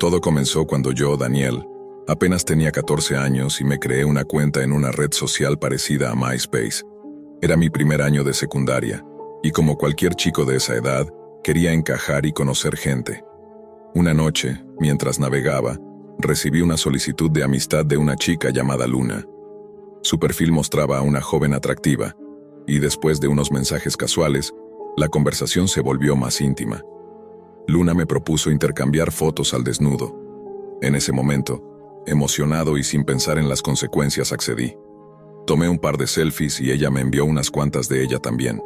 Todo comenzó cuando yo, Daniel, apenas tenía 14 años y me creé una cuenta en una red social parecida a MySpace. Era mi primer año de secundaria, y como cualquier chico de esa edad, quería encajar y conocer gente. Una noche, mientras navegaba, recibí una solicitud de amistad de una chica llamada Luna. Su perfil mostraba a una joven atractiva, y después de unos mensajes casuales, la conversación se volvió más íntima. Luna me propuso intercambiar fotos al desnudo. En ese momento, emocionado y sin pensar en las consecuencias, accedí. Tomé un par de selfies y ella me envió unas cuantas de ella también.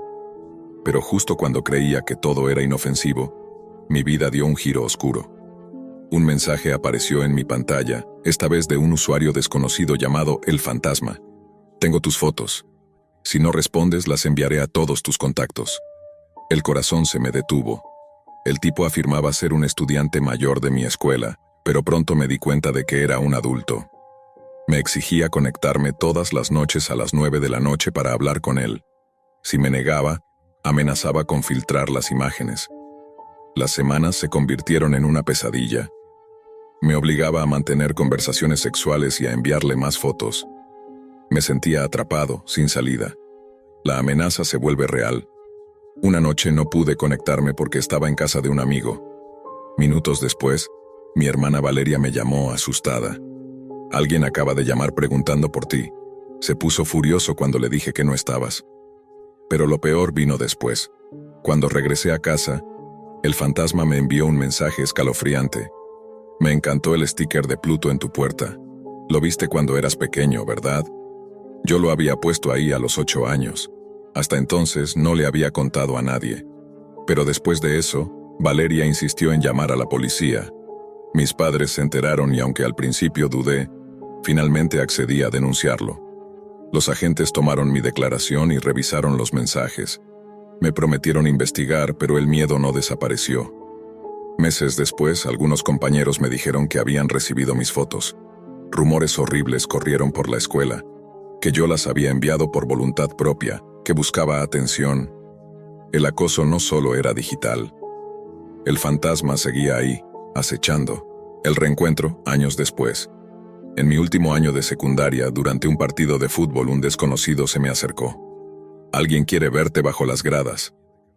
Pero justo cuando creía que todo era inofensivo, mi vida dio un giro oscuro. Un mensaje apareció en mi pantalla, esta vez de un usuario desconocido llamado El Fantasma. Tengo tus fotos. Si no respondes, las enviaré a todos tus contactos. El corazón se me detuvo. El tipo afirmaba ser un estudiante mayor de mi escuela, pero pronto me di cuenta de que era un adulto. Me exigía conectarme todas las noches a las 9 de la noche para hablar con él. Si me negaba, amenazaba con filtrar las imágenes. Las semanas se convirtieron en una pesadilla. Me obligaba a mantener conversaciones sexuales y a enviarle más fotos. Me sentía atrapado, sin salida. La amenaza se vuelve real. Una noche no pude conectarme porque estaba en casa de un amigo. Minutos después, mi hermana Valeria me llamó asustada. Alguien acaba de llamar preguntando por ti. Se puso furioso cuando le dije que no estabas. Pero lo peor vino después. Cuando regresé a casa, el fantasma me envió un mensaje escalofriante. Me encantó el sticker de Pluto en tu puerta. Lo viste cuando eras pequeño, ¿verdad? Yo lo había puesto ahí a los 8 años. Hasta entonces no le había contado a nadie. Pero después de eso, Valeria insistió en llamar a la policía. Mis padres se enteraron y aunque al principio dudé, finalmente accedí a denunciarlo. Los agentes tomaron mi declaración y revisaron los mensajes. Me prometieron investigar, pero el miedo no desapareció. Meses después, algunos compañeros me dijeron que habían recibido mis fotos. Rumores horribles corrieron por la escuela, que yo las había enviado por voluntad propia, que buscaba atención. El acoso no solo era digital. El fantasma seguía ahí, acechando. El reencuentro, años después. En mi último año de secundaria, durante un partido de fútbol, un desconocido se me acercó. Alguien quiere verte bajo las gradas.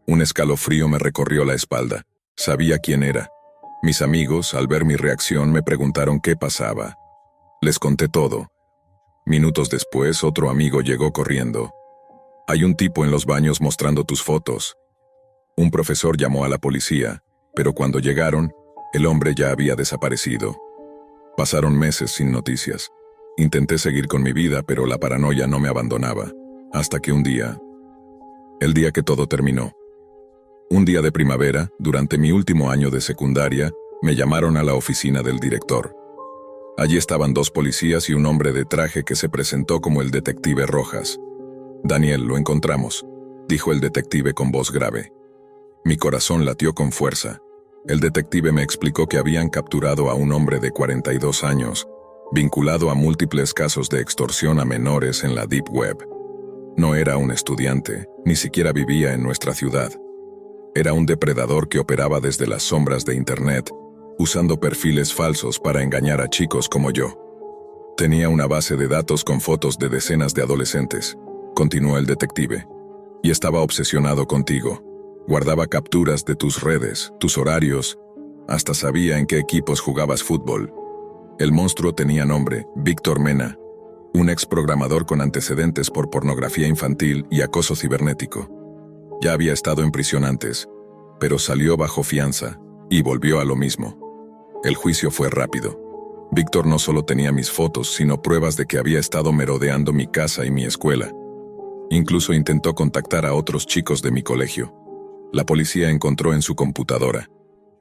Un escalofrío me recorrió la espalda. Sabía quién era. Mis amigos, al ver mi reacción, me preguntaron qué pasaba. Les conté todo. Minutos después, otro amigo llegó corriendo. Hay un tipo en los baños mostrando tus fotos. Un profesor llamó a la policía, pero cuando llegaron, el hombre ya había desaparecido. Pasaron meses sin noticias. Intenté seguir con mi vida, pero la paranoia no me abandonaba. Hasta que un día... El día que todo terminó. Un día de primavera, durante mi último año de secundaria, me llamaron a la oficina del director. Allí estaban 2 policías y un hombre de traje que se presentó como el detective Rojas. «Daniel, lo encontramos», dijo el detective con voz grave. Mi corazón latió con fuerza. El detective me explicó que habían capturado a un hombre de 42 años, vinculado a múltiples casos de extorsión a menores en la Deep Web. No era un estudiante, ni siquiera vivía en nuestra ciudad. Era un depredador que operaba desde las sombras de Internet, usando perfiles falsos para engañar a chicos como yo. Tenía una base de datos con fotos de decenas de adolescentes, continuó el detective, y estaba obsesionado contigo. Guardaba capturas de tus redes, tus horarios, hasta sabía en qué equipos jugabas fútbol. El monstruo tenía nombre, Víctor Mena, un exprogramador con antecedentes por pornografía infantil y acoso cibernético. Ya había estado en prisión antes, pero salió bajo fianza y volvió a lo mismo. El juicio fue rápido. Víctor no solo tenía mis fotos, sino pruebas de que había estado merodeando mi casa y mi escuela. Incluso intentó contactar a otros chicos de mi colegio. La policía encontró en su computadora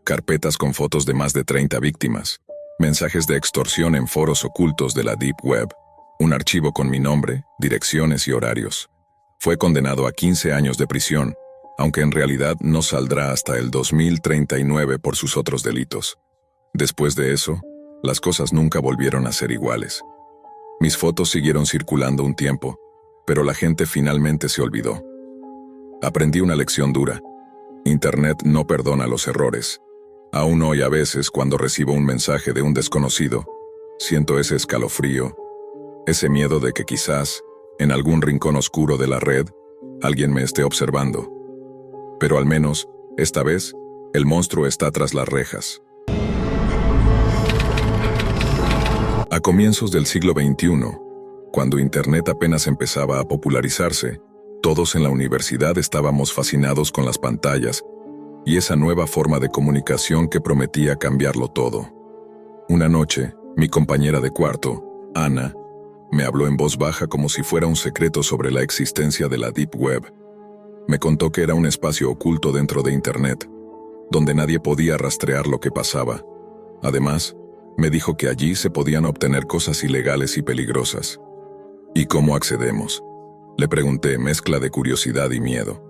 carpetas con fotos de más de 30 víctimas, mensajes de extorsión en foros ocultos de la Deep Web, un archivo con mi nombre, direcciones y horarios. Fue condenado a 15 años de prisión, aunque en realidad no saldrá hasta el 2039 por sus otros delitos. Después de eso, las cosas nunca volvieron a ser iguales. Mis fotos siguieron circulando un tiempo, pero la gente finalmente se olvidó. Aprendí una lección dura. Internet no perdona los errores. Aún hoy a veces, cuando recibo un mensaje de un desconocido, siento ese escalofrío, ese miedo de que quizás, en algún rincón oscuro de la red, alguien me esté observando. Pero al menos, esta vez, el monstruo está tras las rejas. A comienzos del siglo XXI, cuando Internet apenas empezaba a popularizarse, todos en la universidad estábamos fascinados con las pantallas y esa nueva forma de comunicación que prometía cambiarlo todo. Una noche, mi compañera de cuarto, Ana, me habló en voz baja como si fuera un secreto sobre la existencia de la Deep Web. Me contó que era un espacio oculto dentro de Internet, donde nadie podía rastrear lo que pasaba. Además, me dijo que allí se podían obtener cosas ilegales y peligrosas. ¿Y cómo accedemos?, le pregunté, mezcla de curiosidad y miedo.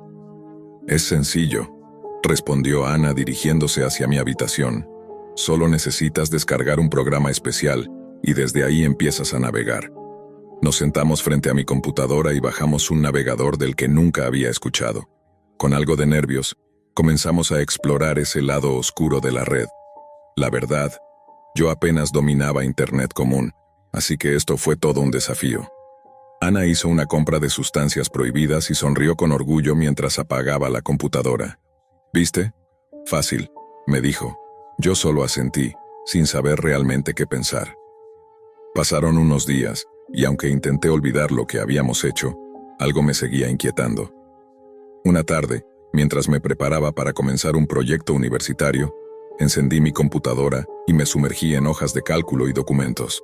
Es sencillo, respondió Ana dirigiéndose hacia mi habitación. Solo necesitas descargar un programa especial y desde ahí empiezas a navegar. Nos sentamos frente a mi computadora y bajamos un navegador del que nunca había escuchado. Con algo de nervios, comenzamos a explorar ese lado oscuro de la red. La verdad, yo apenas dominaba Internet común, así que esto fue todo un desafío. Ana hizo una compra de sustancias prohibidas y sonrió con orgullo mientras apagaba la computadora. ¿Viste? Fácil, me dijo. Yo solo asentí, sin saber realmente qué pensar. Pasaron unos días, y aunque intenté olvidar lo que habíamos hecho, algo me seguía inquietando. Una tarde, mientras me preparaba para comenzar un proyecto universitario, encendí mi computadora y me sumergí en hojas de cálculo y documentos.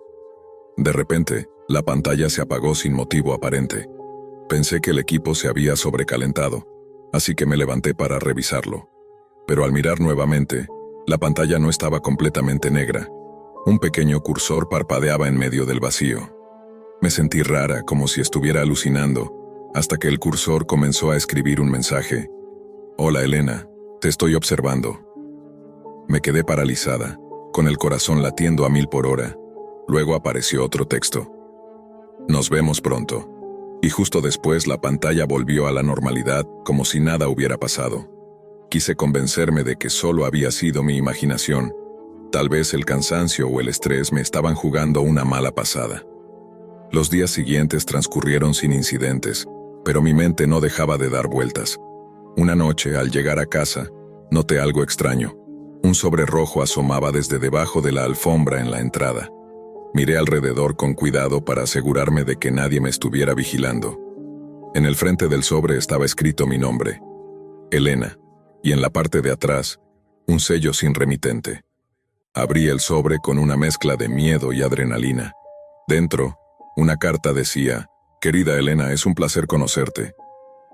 De repente, la pantalla se apagó sin motivo aparente. Pensé que el equipo se había sobrecalentado, así que me levanté para revisarlo. Pero al mirar nuevamente, la pantalla no estaba completamente negra. Un pequeño cursor parpadeaba en medio del vacío. Me sentí rara, como si estuviera alucinando, hasta que el cursor comenzó a escribir un mensaje. «Hola Elena, te estoy observando». Me quedé paralizada, con el corazón latiendo a 1000 por hora. Luego apareció otro texto. «Nos vemos pronto». Y justo después la pantalla volvió a la normalidad, como si nada hubiera pasado. Quise convencerme de que solo había sido mi imaginación. Tal vez el cansancio o el estrés me estaban jugando una mala pasada. Los días siguientes transcurrieron sin incidentes, pero mi mente no dejaba de dar vueltas. Una noche, al llegar a casa, noté algo extraño. Un sobre rojo asomaba desde debajo de la alfombra en la entrada. Miré alrededor con cuidado para asegurarme de que nadie me estuviera vigilando. En el frente del sobre estaba escrito mi nombre, Elena, y en la parte de atrás, un sello sin remitente. Abrí el sobre con una mezcla de miedo y adrenalina. Dentro, una carta decía: «Querida Elena, es un placer conocerte.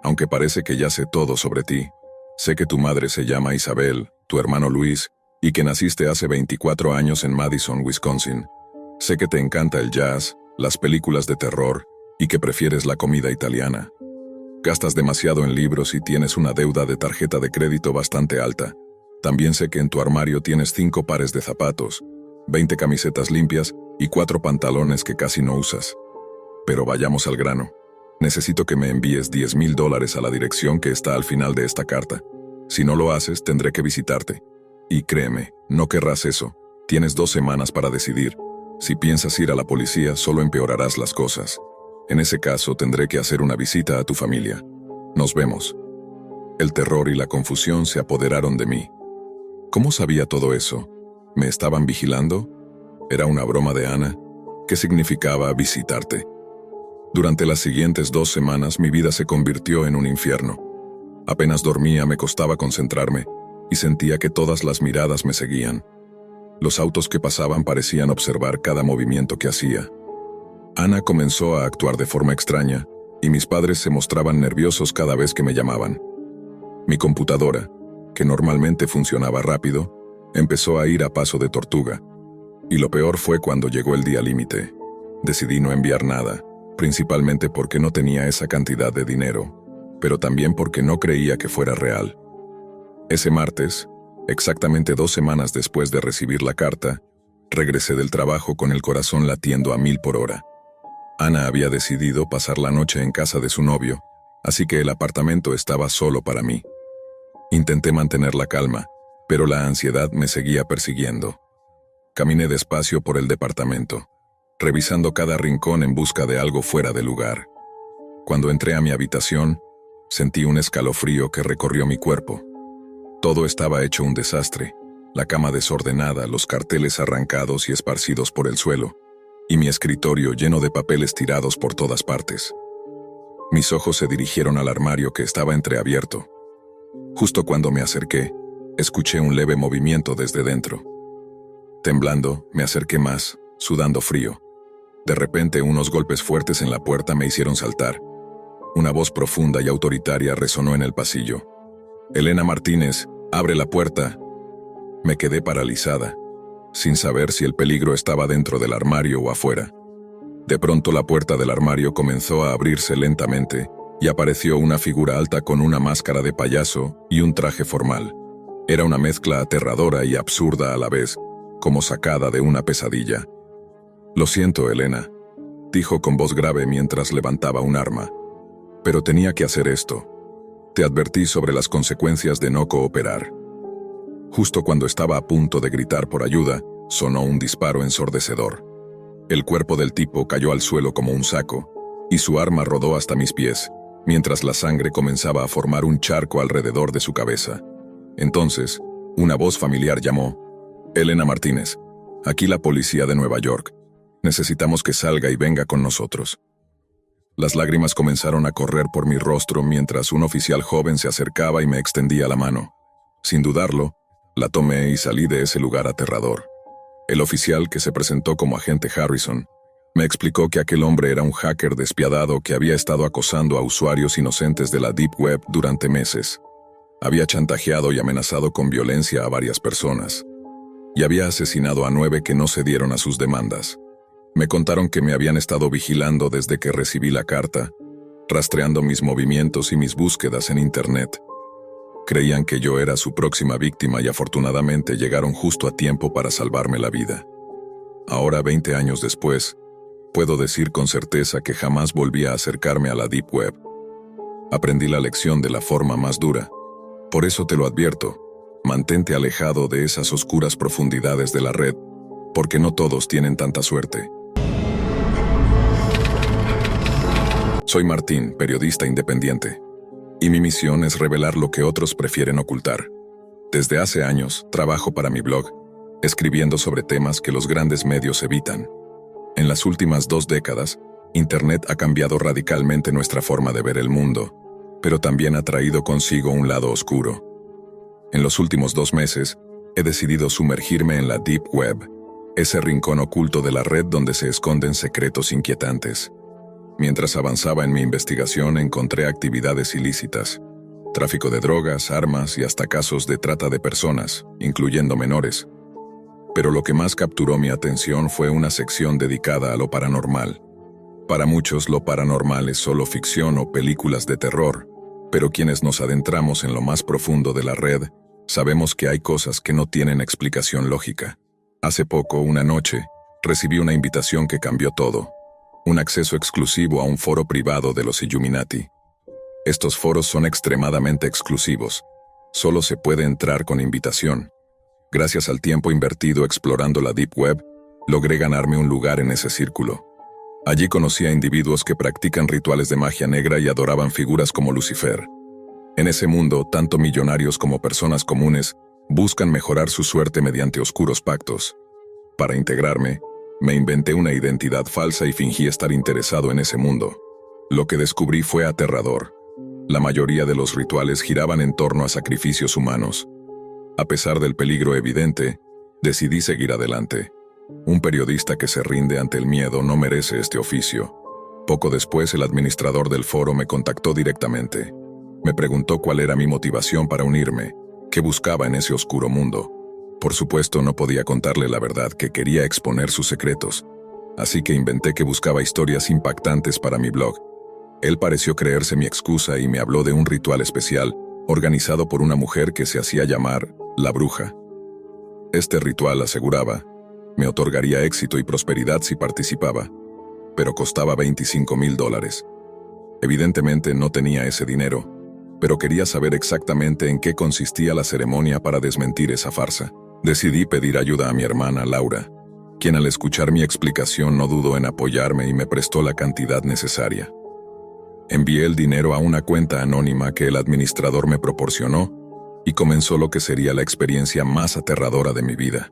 Aunque parece que ya sé todo sobre ti, sé que tu madre se llama Isabel, tu hermano Luis, y que naciste hace 24 años en Madison, Wisconsin. Sé que te encanta el jazz, las películas de terror y que prefieres la comida italiana. Gastas demasiado en libros y tienes una deuda de tarjeta de crédito bastante alta. También sé que en tu armario tienes 5 pares de zapatos, 20 camisetas limpias y 4 pantalones que casi no usas. Pero vayamos al grano. Necesito que me envíes $10,000 a la dirección que está al final de esta carta. Si no lo haces, tendré que visitarte. Y créeme, no querrás eso. Tienes 2 semanas para decidir. Si piensas ir a la policía, solo empeorarás las cosas. En ese caso, tendré que hacer una visita a tu familia. Nos vemos». El terror y la confusión se apoderaron de mí. ¿Cómo sabía todo eso? ¿Me estaban vigilando? ¿Era una broma de Ana? ¿Qué significaba visitarte? Durante las siguientes 2 semanas, mi vida se convirtió en un infierno. Apenas dormía, me costaba concentrarme, y sentía que todas las miradas me seguían. Los autos que pasaban parecían observar cada movimiento que hacía. Ana comenzó a actuar de forma extraña, y mis padres se mostraban nerviosos cada vez que me llamaban. Mi computadora, que normalmente funcionaba rápido, empezó a ir a paso de tortuga. Y lo peor fue cuando llegó el día límite. Decidí no enviar nada, principalmente porque no tenía esa cantidad de dinero, pero también porque no creía que fuera real. Ese martes, exactamente 2 semanas después de recibir la carta, regresé del trabajo con el corazón latiendo a 1000 por hora. Ana había decidido pasar la noche en casa de su novio, así que el apartamento estaba solo para mí. Intenté mantener la calma, pero la ansiedad me seguía persiguiendo. Caminé despacio por el departamento, revisando cada rincón en busca de algo fuera de lugar. Cuando entré a mi habitación, sentí un escalofrío que recorrió mi cuerpo. Todo estaba hecho un desastre, la cama desordenada, los carteles arrancados y esparcidos por el suelo, y mi escritorio lleno de papeles tirados por todas partes. Mis ojos se dirigieron al armario que estaba entreabierto. Justo cuando me acerqué, escuché un leve movimiento desde dentro. Temblando, me acerqué más, sudando frío. De repente, unos golpes fuertes en la puerta me hicieron saltar. Una voz profunda y autoritaria resonó en el pasillo. «Elena Martínez, abre la puerta». Me quedé paralizada, sin saber si el peligro estaba dentro del armario o afuera. De pronto la puerta del armario comenzó a abrirse lentamente y apareció una figura alta con una máscara de payaso y un traje formal. Era una mezcla aterradora y absurda a la vez, como sacada de una pesadilla. «Lo siento, Elena», dijo con voz grave mientras levantaba un arma. «Pero tenía que hacer esto. Te advertí sobre las consecuencias de no cooperar». Justo cuando estaba a punto de gritar por ayuda, sonó un disparo ensordecedor. El cuerpo del tipo cayó al suelo como un saco, y su arma rodó hasta mis pies, mientras la sangre comenzaba a formar un charco alrededor de su cabeza. Entonces, una voz familiar llamó: «Elena Martínez, aquí la policía de Nueva York. Necesitamos que salga y venga con nosotros». Las lágrimas comenzaron a correr por mi rostro mientras un oficial joven se acercaba y me extendía la mano. Sin dudarlo, la tomé y salí de ese lugar aterrador. El oficial, que se presentó como agente Harrison, me explicó que aquel hombre era un hacker despiadado que había estado acosando a usuarios inocentes de la Deep Web durante meses. Había chantajeado y amenazado con violencia a varias personas, y había asesinado a 9 que no cedieron a sus demandas. Me contaron que me habían estado vigilando desde que recibí la carta, rastreando mis movimientos y mis búsquedas en Internet. Creían que yo era su próxima víctima y afortunadamente llegaron justo a tiempo para salvarme la vida. Ahora, 20 años después, puedo decir con certeza que jamás volví a acercarme a la Deep Web. Aprendí la lección de la forma más dura. Por eso te lo advierto, mantente alejado de esas oscuras profundidades de la red, porque no todos tienen tanta suerte. Soy Martín, periodista independiente, y mi misión es revelar lo que otros prefieren ocultar. Desde hace años, trabajo para mi blog, escribiendo sobre temas que los grandes medios evitan. En las últimas 2 décadas, Internet ha cambiado radicalmente nuestra forma de ver el mundo, pero también ha traído consigo un lado oscuro. En los últimos 2 meses, he decidido sumergirme en la Deep Web, ese rincón oculto de la red donde se esconden secretos inquietantes. Mientras avanzaba en mi investigación, encontré actividades ilícitas, tráfico de drogas, armas y hasta casos de trata de personas, incluyendo menores. Pero lo que más capturó mi atención fue una sección dedicada a lo paranormal. Para muchos, lo paranormal es solo ficción o películas de terror, pero quienes nos adentramos en lo más profundo de la red, sabemos que hay cosas que no tienen explicación lógica. Hace poco, una noche, recibí una invitación que cambió todo. Un acceso exclusivo a un foro privado de los Illuminati. Estos foros son extremadamente exclusivos. Solo se puede entrar con invitación. Gracias al tiempo invertido explorando la Deep Web, logré ganarme un lugar en ese círculo. Allí conocí a individuos que practican rituales de magia negra y adoraban figuras como Lucifer. En ese mundo, tanto millonarios como personas comunes buscan mejorar su suerte mediante oscuros pactos. Para integrarme, me inventé una identidad falsa y fingí estar interesado en ese mundo. Lo que descubrí fue aterrador. La mayoría de los rituales giraban en torno a sacrificios humanos. A pesar del peligro evidente, decidí seguir adelante. Un periodista que se rinde ante el miedo no merece este oficio. Poco después, el administrador del foro me contactó directamente. Me preguntó cuál era mi motivación para unirme, qué buscaba en ese oscuro mundo. Por supuesto, no podía contarle la verdad, que quería exponer sus secretos. Así que inventé que buscaba historias impactantes para mi blog. Él pareció creerse mi excusa y me habló de un ritual especial, organizado por una mujer que se hacía llamar la Bruja. Este ritual, aseguraba, me otorgaría éxito y prosperidad si participaba, pero costaba $25,000. Evidentemente no tenía ese dinero, pero quería saber exactamente en qué consistía la ceremonia para desmentir esa farsa. Decidí pedir ayuda a mi hermana, Laura, quien al escuchar mi explicación no dudó en apoyarme y me prestó la cantidad necesaria. Envié el dinero a una cuenta anónima que el administrador me proporcionó y comenzó lo que sería la experiencia más aterradora de mi vida.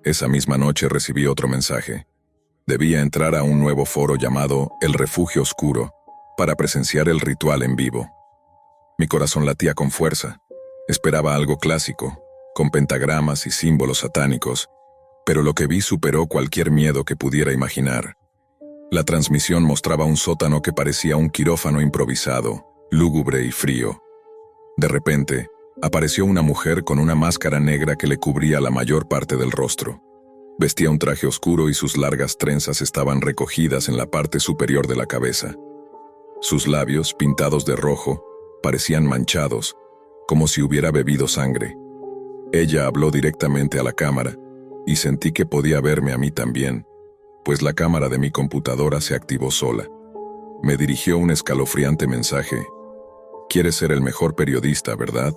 Esa misma noche recibí otro mensaje. Debía entrar a un nuevo foro llamado El Refugio Oscuro para presenciar el ritual en vivo. Mi corazón latía con fuerza. Esperaba algo clásico, con pentagramas y símbolos satánicos, pero lo que vi superó cualquier miedo que pudiera imaginar. La transmisión mostraba un sótano que parecía un quirófano improvisado, lúgubre y frío. De repente, apareció una mujer con una máscara negra que le cubría la mayor parte del rostro. Vestía un traje oscuro y sus largas trenzas estaban recogidas en la parte superior de la cabeza. Sus labios, pintados de rojo, parecían manchados, como si hubiera bebido sangre. Ella habló directamente a la cámara, y sentí que podía verme a mí también, pues la cámara de mi computadora se activó sola. Me dirigió un escalofriante mensaje. «Quieres ser el mejor periodista, ¿verdad?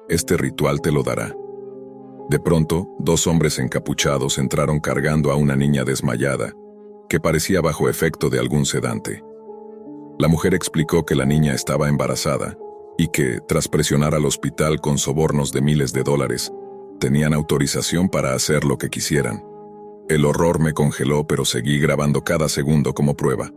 Este ritual te lo dará». De pronto, 2 hombres encapuchados entraron cargando a una niña desmayada, que parecía bajo efecto de algún sedante. La mujer explicó que la niña estaba embarazada y que, tras presionar al hospital con sobornos de miles de dólares, tenían autorización para hacer lo que quisieran. El horror me congeló, pero seguí grabando cada segundo como prueba.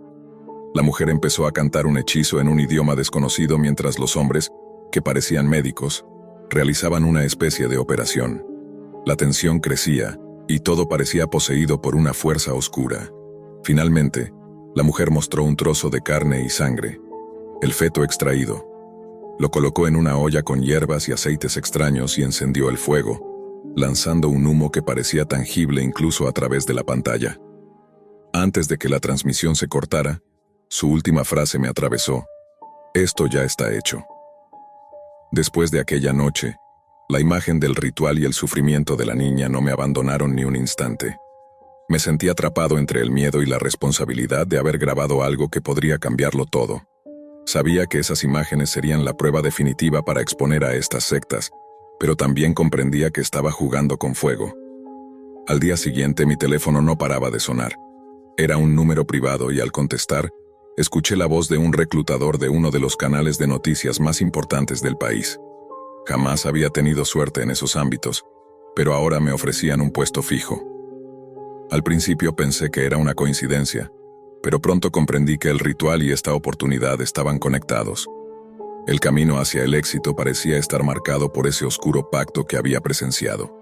La mujer empezó a cantar un hechizo en un idioma desconocido mientras los hombres, que parecían médicos, realizaban una especie de operación. La tensión crecía, y todo parecía poseído por una fuerza oscura. Finalmente, la mujer mostró un trozo de carne y sangre, el feto extraído. Lo colocó en una olla con hierbas y aceites extraños y encendió el fuego, lanzando un humo que parecía tangible incluso a través de la pantalla. Antes de que la transmisión se cortara, su última frase me atravesó. «Esto ya está hecho». Después de aquella noche, la imagen del ritual y el sufrimiento de la niña no me abandonaron ni un instante. Me sentí atrapado entre el miedo y la responsabilidad de haber grabado algo que podría cambiarlo todo. Sabía que esas imágenes serían la prueba definitiva para exponer a estas sectas, pero también comprendía que estaba jugando con fuego. Al día siguiente mi teléfono no paraba de sonar. Era un número privado y al contestar, escuché la voz de un reclutador de uno de los canales de noticias más importantes del país. Jamás había tenido suerte en esos ámbitos, pero ahora me ofrecían un puesto fijo. Al principio pensé que era una coincidencia, pero pronto comprendí que el ritual y esta oportunidad estaban conectados. El camino hacia el éxito parecía estar marcado por ese oscuro pacto que había presenciado.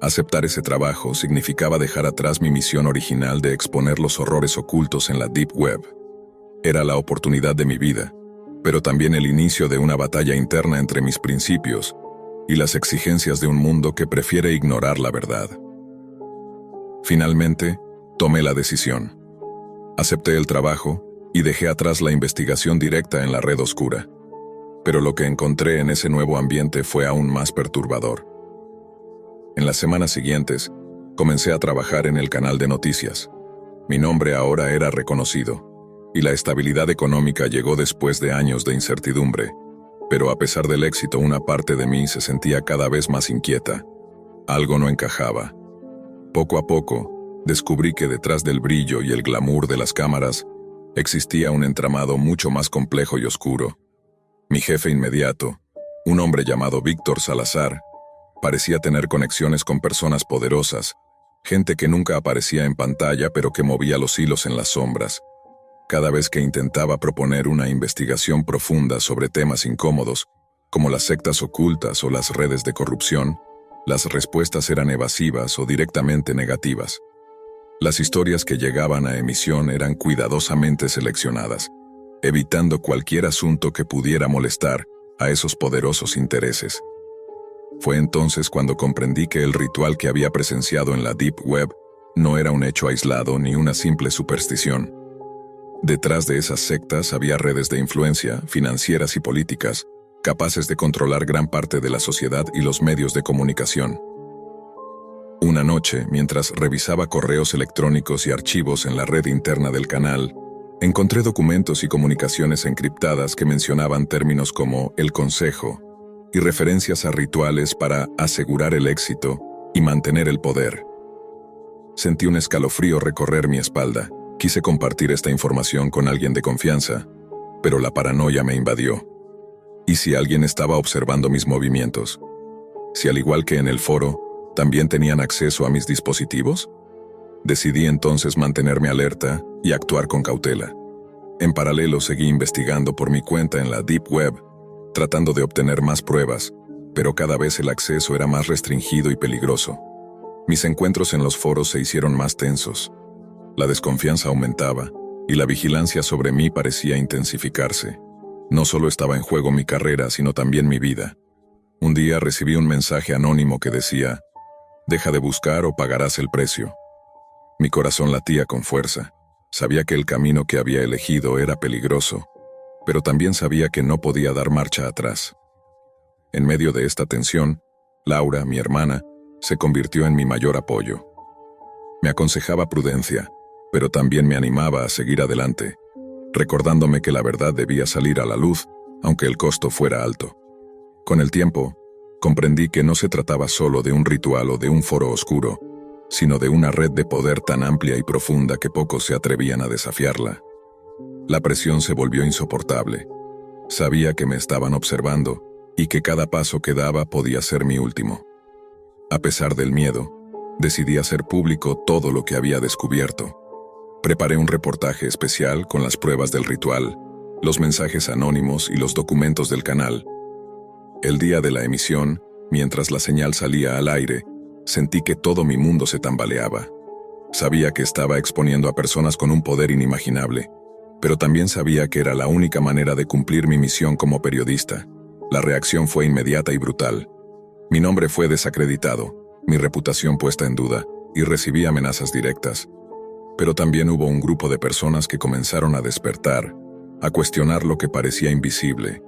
Aceptar ese trabajo significaba dejar atrás mi misión original de exponer los horrores ocultos en la Deep Web. Era la oportunidad de mi vida, pero también el inicio de una batalla interna entre mis principios y las exigencias de un mundo que prefiere ignorar la verdad. Finalmente, tomé la decisión. Acepté el trabajo y dejé atrás la investigación directa en la red oscura. Pero lo que encontré en ese nuevo ambiente fue aún más perturbador. En las semanas siguientes, comencé a trabajar en el canal de noticias. Mi nombre ahora era reconocido, y la estabilidad económica llegó después de años de incertidumbre, pero a pesar del éxito, una parte de mí se sentía cada vez más inquieta. Algo no encajaba. Poco a poco, descubrí que detrás del brillo y el glamour de las cámaras, existía un entramado mucho más complejo y oscuro. Mi jefe inmediato, un hombre llamado Víctor Salazar, parecía tener conexiones con personas poderosas, gente que nunca aparecía en pantalla pero que movía los hilos en las sombras. Cada vez que intentaba proponer una investigación profunda sobre temas incómodos, como las sectas ocultas o las redes de corrupción, las respuestas eran evasivas o directamente negativas. Las historias que llegaban a emisión eran cuidadosamente seleccionadas, evitando cualquier asunto que pudiera molestar a esos poderosos intereses. Fue entonces cuando comprendí que el ritual que había presenciado en la Deep Web no era un hecho aislado ni una simple superstición. Detrás de esas sectas había redes de influencia, financieras y políticas, capaces de controlar gran parte de la sociedad y los medios de comunicación. Una noche, mientras revisaba correos electrónicos y archivos en la red interna del canal, Encontré documentos y comunicaciones encriptadas que mencionaban términos como el consejo y referencias a rituales para asegurar el éxito y mantener el poder. Sentí un escalofrío recorrer mi espalda. Quise compartir esta información con alguien de confianza, pero la paranoia me invadió. ¿Y si alguien estaba observando mis movimientos? ¿Si al igual que en el foro, también tenían acceso a mis dispositivos? Decidí entonces mantenerme alerta y actuar con cautela. En paralelo seguí investigando por mi cuenta en la Deep Web, tratando de obtener más pruebas, pero cada vez el acceso era más restringido y peligroso. Mis encuentros en los foros se hicieron más tensos. La desconfianza aumentaba y la vigilancia sobre mí parecía intensificarse. No solo estaba en juego mi carrera, sino también mi vida. Un día recibí un mensaje anónimo que decía: «Deja de buscar o pagarás el precio». Mi corazón latía con fuerza. Sabía que el camino que había elegido era peligroso, pero también sabía que no podía dar marcha atrás. En medio de esta tensión, Laura, mi hermana, se convirtió en mi mayor apoyo. Me aconsejaba prudencia, pero también me animaba a seguir adelante, recordándome que la verdad debía salir a la luz, aunque el costo fuera alto. Con el tiempo, comprendí que no se trataba solo de un ritual o de un foro oscuro, sino de una red de poder tan amplia y profunda que pocos se atrevían a desafiarla. La presión se volvió insoportable. Sabía que me estaban observando y que cada paso que daba podía ser mi último. A pesar del miedo, decidí hacer público todo lo que había descubierto. Preparé un reportaje especial con las pruebas del ritual, los mensajes anónimos y los documentos del canal. El día de la emisión, mientras la señal salía al aire, sentí que todo mi mundo se tambaleaba. Sabía que estaba exponiendo a personas con un poder inimaginable, pero también sabía que era la única manera de cumplir mi misión como periodista. La reacción fue inmediata y brutal. Mi nombre fue desacreditado, mi reputación puesta en duda, y recibí amenazas directas. Pero también hubo un grupo de personas que comenzaron a despertar, a cuestionar lo que parecía invisible.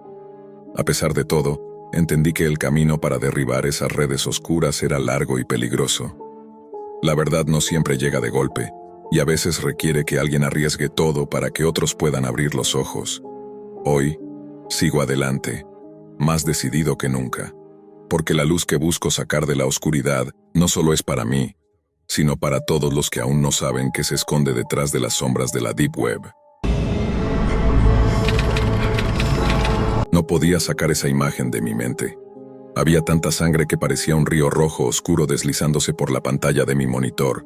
A pesar de todo, entendí que el camino para derribar esas redes oscuras era largo y peligroso. La verdad no siempre llega de golpe, y a veces requiere que alguien arriesgue todo para que otros puedan abrir los ojos. Hoy, sigo adelante, más decidido que nunca, porque la luz que busco sacar de la oscuridad no solo es para mí, sino para todos los que aún no saben qué se esconde detrás de las sombras de la Deep Web. No podía sacar esa imagen de mi mente. Había tanta sangre que parecía un río rojo oscuro deslizándose por la pantalla de mi monitor.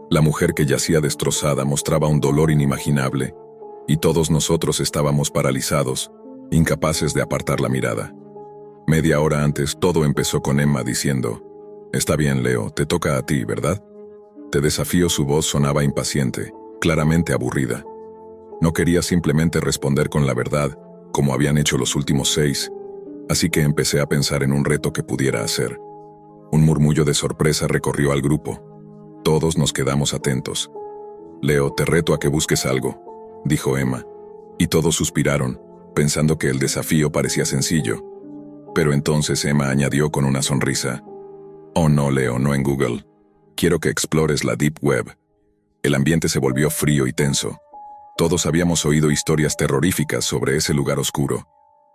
La mujer que yacía destrozada mostraba un dolor inimaginable, y todos nosotros estábamos paralizados, incapaces de apartar la mirada. Media hora antes todo empezó con Emma diciendo: «Está bien, Leo, te toca a ti, ¿verdad?». Te desafío. Su voz sonaba impaciente, claramente aburrida. No quería simplemente responder con la verdad, como habían hecho los últimos 6, así que empecé a pensar en un reto que pudiera hacer. Un murmullo de sorpresa recorrió al grupo. Todos nos quedamos atentos. «Leo, te reto a que busques algo», dijo Emma, y todos suspiraron, pensando que el desafío parecía sencillo. Pero entonces Emma añadió con una sonrisa: «Oh no, Leo, no en Google. Quiero que explores la Deep Web». El ambiente se volvió frío y tenso. Todos habíamos oído historias terroríficas sobre ese lugar oscuro,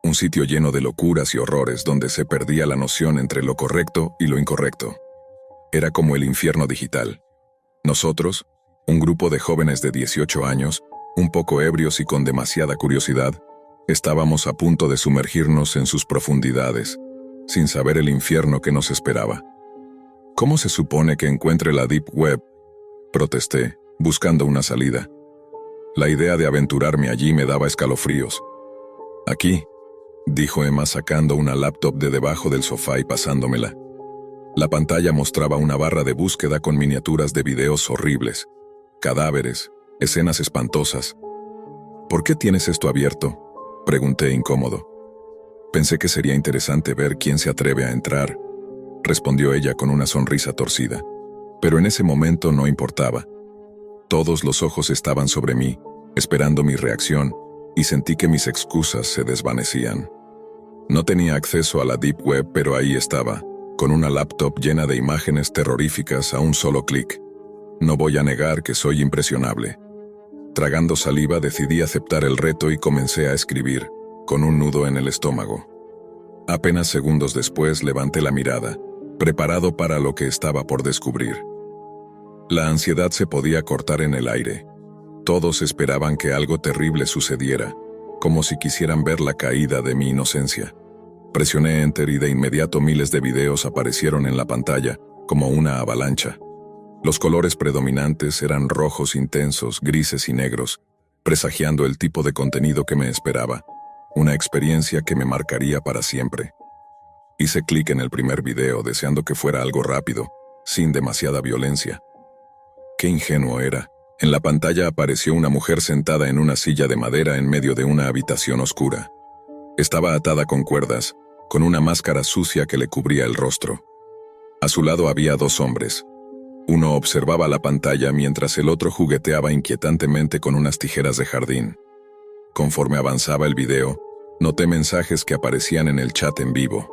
un sitio lleno de locuras y horrores donde se perdía la noción entre lo correcto y lo incorrecto. Era como el infierno digital. Nosotros, un grupo de jóvenes de 18 años, un poco ebrios y con demasiada curiosidad, estábamos a punto de sumergirnos en sus profundidades, sin saber el infierno que nos esperaba. «¿Cómo se supone que encuentre la Deep Web?», protesté, buscando una salida. La idea de aventurarme allí me daba escalofríos. «Aquí», dijo Emma sacando una laptop de debajo del sofá y pasándomela. La pantalla mostraba una barra de búsqueda con miniaturas de videos horribles, cadáveres, escenas espantosas. «¿Por qué tienes esto abierto?», pregunté incómodo. «Pensé que sería interesante ver quién se atreve a entrar», respondió ella con una sonrisa torcida. Pero en ese momento no importaba. Todos los ojos estaban sobre mí, esperando mi reacción, y sentí que mis excusas se desvanecían. No tenía acceso a la Deep Web, pero ahí estaba, con una laptop llena de imágenes terroríficas a un solo clic. No voy a negar que soy impresionable. Tragando saliva decidí aceptar el reto y comencé a escribir, con un nudo en el estómago. Apenas segundos después levanté la mirada, preparado para lo que estaba por descubrir. La ansiedad se podía cortar en el aire. Todos esperaban que algo terrible sucediera, como si quisieran ver la caída de mi inocencia. Presioné Enter y de inmediato miles de videos aparecieron en la pantalla, como una avalancha. Los colores predominantes eran rojos intensos, grises y negros, presagiando el tipo de contenido que me esperaba, una experiencia que me marcaría para siempre. Hice clic en el primer video deseando que fuera algo rápido, sin demasiada violencia. Qué ingenuo era. En la pantalla apareció una mujer sentada en una silla de madera en medio de una habitación oscura. Estaba atada con cuerdas, con una máscara sucia que le cubría el rostro. A su lado había dos hombres. Uno observaba la pantalla mientras el otro jugueteaba inquietantemente con unas tijeras de jardín. Conforme avanzaba el video, noté mensajes que aparecían en el chat en vivo.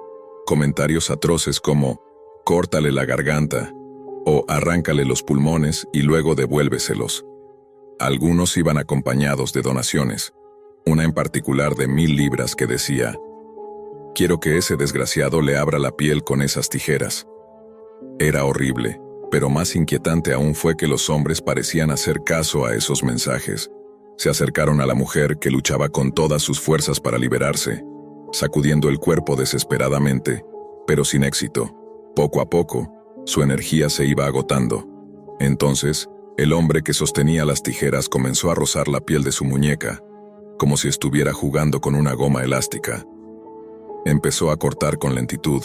Comentarios atroces como «córtale la garganta» o «arráncale los pulmones y luego devuélveselos». Algunos iban acompañados de donaciones, una en particular de 1000 libras que decía «quiero que ese desgraciado le abra la piel con esas tijeras». Era horrible, pero más inquietante aún fue que los hombres parecían hacer caso a esos mensajes. Se acercaron a la mujer que luchaba con todas sus fuerzas para liberarse, sacudiendo el cuerpo desesperadamente, pero sin éxito. Poco a poco, su energía se iba agotando. Entonces, el hombre que sostenía las tijeras comenzó a rozar la piel de su muñeca, como si estuviera jugando con una goma elástica. Empezó a cortar con lentitud,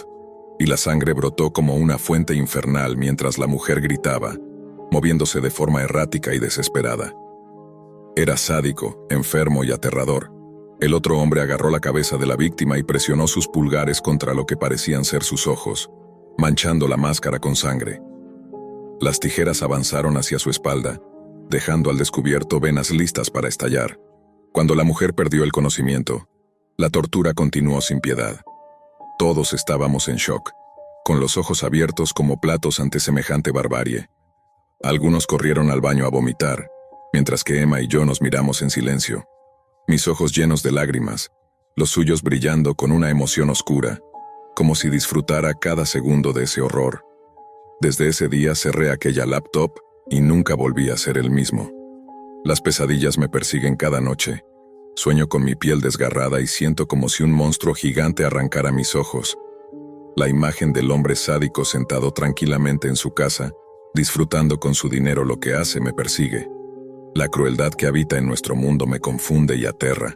y la sangre brotó como una fuente infernal mientras la mujer gritaba, moviéndose de forma errática y desesperada. Era sádico, enfermo y aterrador. El otro hombre agarró la cabeza de la víctima y presionó sus pulgares contra lo que parecían ser sus ojos, manchando la máscara con sangre. Las tijeras avanzaron hacia su espalda, dejando al descubierto venas listas para estallar. Cuando la mujer perdió el conocimiento, la tortura continuó sin piedad. Todos estábamos en shock, con los ojos abiertos como platos ante semejante barbarie. Algunos corrieron al baño a vomitar, mientras que Emma y yo nos miramos en silencio, mis ojos llenos de lágrimas, los suyos brillando con una emoción oscura, como si disfrutara cada segundo de ese horror. Desde ese día cerré aquella laptop y nunca volví a ser el mismo. Las pesadillas me persiguen cada noche. Sueño con mi piel desgarrada y siento como si un monstruo gigante arrancara mis ojos. La imagen del hombre sádico sentado tranquilamente en su casa, disfrutando con su dinero lo que hace, me persigue. La crueldad que habita en nuestro mundo me confunde y aterra.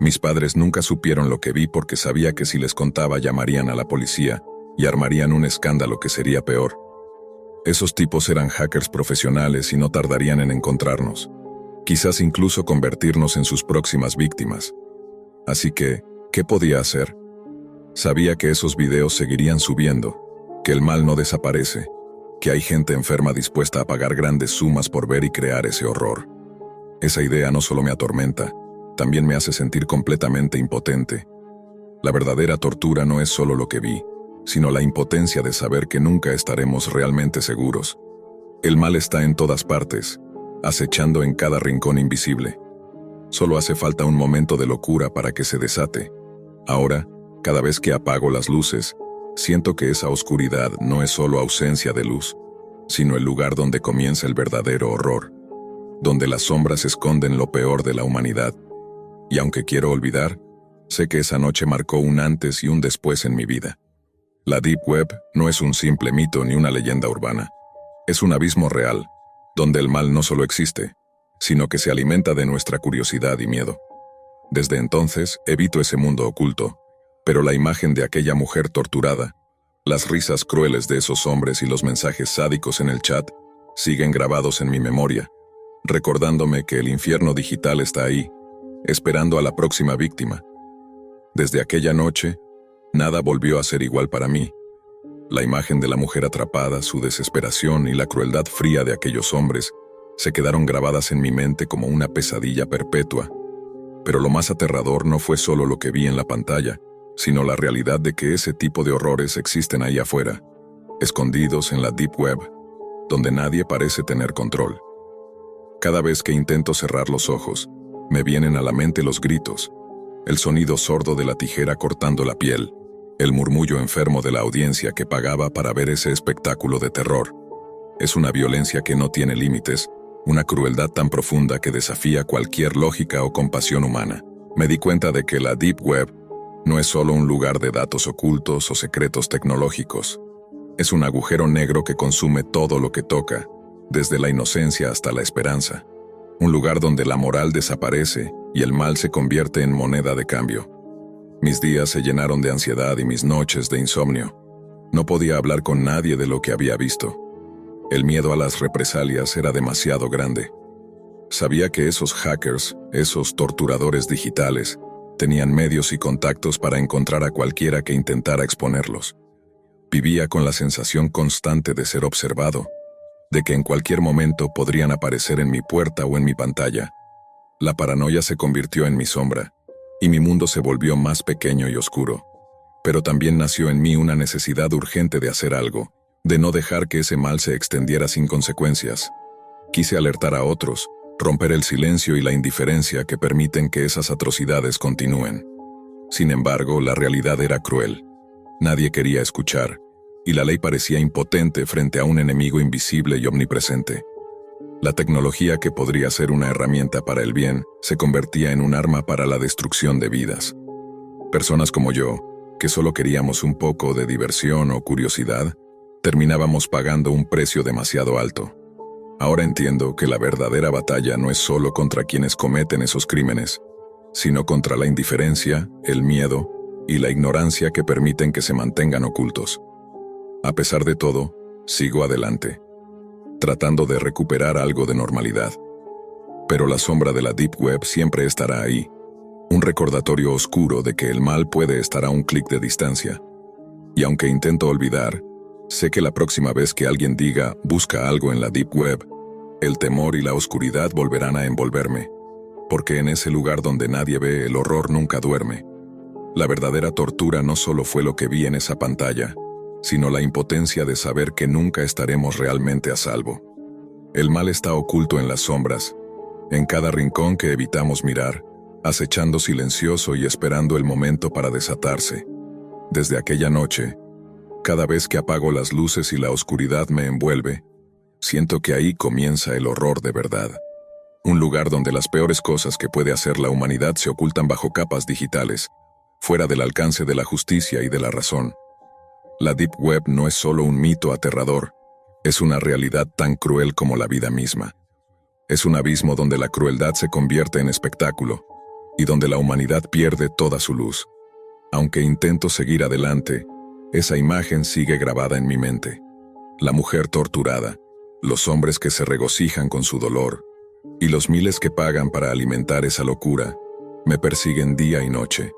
Mis padres nunca supieron lo que vi porque sabía que si les contaba llamarían a la policía y armarían un escándalo que sería peor. Esos tipos eran hackers profesionales y no tardarían en encontrarnos, quizás incluso convertirnos en sus próximas víctimas. Así que, ¿qué podía hacer? Sabía que esos videos seguirían subiendo, que el mal no desaparece, que hay gente enferma dispuesta a pagar grandes sumas por ver y crear ese horror. Esa idea no solo me atormenta, también me hace sentir completamente impotente. La verdadera tortura no es solo lo que vi, sino la impotencia de saber que nunca estaremos realmente seguros. El mal está en todas partes, acechando en cada rincón invisible. Solo hace falta un momento de locura para que se desate. Ahora, cada vez que apago las luces, siento que esa oscuridad no es solo ausencia de luz, sino el lugar donde comienza el verdadero horror, donde las sombras esconden lo peor de la humanidad. Y aunque quiero olvidar, sé que esa noche marcó un antes y un después en mi vida. La Deep Web no es un simple mito ni una leyenda urbana. Es un abismo real, donde el mal no solo existe, sino que se alimenta de nuestra curiosidad y miedo. Desde entonces, evito ese mundo oculto, pero la imagen de aquella mujer torturada, las risas crueles de esos hombres y los mensajes sádicos en el chat siguen grabados en mi memoria, recordándome que el infierno digital está ahí, esperando a la próxima víctima. Desde aquella noche, nada volvió a ser igual para mí. La imagen de la mujer atrapada, su desesperación y la crueldad fría de aquellos hombres se quedaron grabadas en mi mente como una pesadilla perpetua. Pero lo más aterrador no fue solo lo que vi en la pantalla, sino la realidad de que ese tipo de horrores existen ahí afuera, escondidos en la Deep Web, donde nadie parece tener control. Cada vez que intento cerrar los ojos, me vienen a la mente los gritos, el sonido sordo de la tijera cortando la piel, el murmullo enfermo de la audiencia que pagaba para ver ese espectáculo de terror. Es una violencia que no tiene límites, una crueldad tan profunda que desafía cualquier lógica o compasión humana. Me di cuenta de que la Deep Web no es solo un lugar de datos ocultos o secretos tecnológicos. Es un agujero negro que consume todo lo que toca, desde la inocencia hasta la esperanza. Un lugar donde la moral desaparece y el mal se convierte en moneda de cambio. Mis días se llenaron de ansiedad y mis noches de insomnio. No podía hablar con nadie de lo que había visto. El miedo a las represalias era demasiado grande. Sabía que esos hackers, esos torturadores digitales, tenían medios y contactos para encontrar a cualquiera que intentara exponerlos. Vivía con la sensación constante de ser observado, de que en cualquier momento podrían aparecer en mi puerta o en mi pantalla. La paranoia se convirtió en mi sombra, y mi mundo se volvió más pequeño y oscuro. Pero también nació en mí una necesidad urgente de hacer algo, de no dejar que ese mal se extendiera sin consecuencias. Quise alertar a otros, romper el silencio y la indiferencia que permiten que esas atrocidades continúen. Sin embargo, la realidad era cruel. Nadie quería escuchar, y la ley parecía impotente frente a un enemigo invisible y omnipresente. La tecnología que podría ser una herramienta para el bien, se convertía en un arma para la destrucción de vidas. Personas como yo, que solo queríamos un poco de diversión o curiosidad, terminábamos pagando un precio demasiado alto. Ahora entiendo que la verdadera batalla no es solo contra quienes cometen esos crímenes, sino contra la indiferencia, el miedo y la ignorancia que permiten que se mantengan ocultos. A pesar de todo, sigo adelante, tratando de recuperar algo de normalidad. Pero la sombra de la Deep Web siempre estará ahí, un recordatorio oscuro de que el mal puede estar a un clic de distancia. Y aunque intento olvidar, sé que la próxima vez que alguien diga «busca algo en la Deep Web», el temor y la oscuridad volverán a envolverme, porque en ese lugar donde nadie ve, el horror nunca duerme. La verdadera tortura no solo fue lo que vi en esa pantalla, sino la impotencia de saber que nunca estaremos realmente a salvo. El mal está oculto en las sombras, en cada rincón que evitamos mirar, acechando silencioso y esperando el momento para desatarse. Desde aquella noche, cada vez que apago las luces y la oscuridad me envuelve, siento que ahí comienza el horror de verdad. Un lugar donde las peores cosas que puede hacer la humanidad se ocultan bajo capas digitales, fuera del alcance de la justicia y de la razón. La Deep Web no es solo un mito aterrador, es una realidad tan cruel como la vida misma. Es un abismo donde la crueldad se convierte en espectáculo, y donde la humanidad pierde toda su luz. Aunque intento seguir adelante, esa imagen sigue grabada en mi mente. La mujer torturada, los hombres que se regocijan con su dolor, y los miles que pagan para alimentar esa locura, me persiguen día y noche.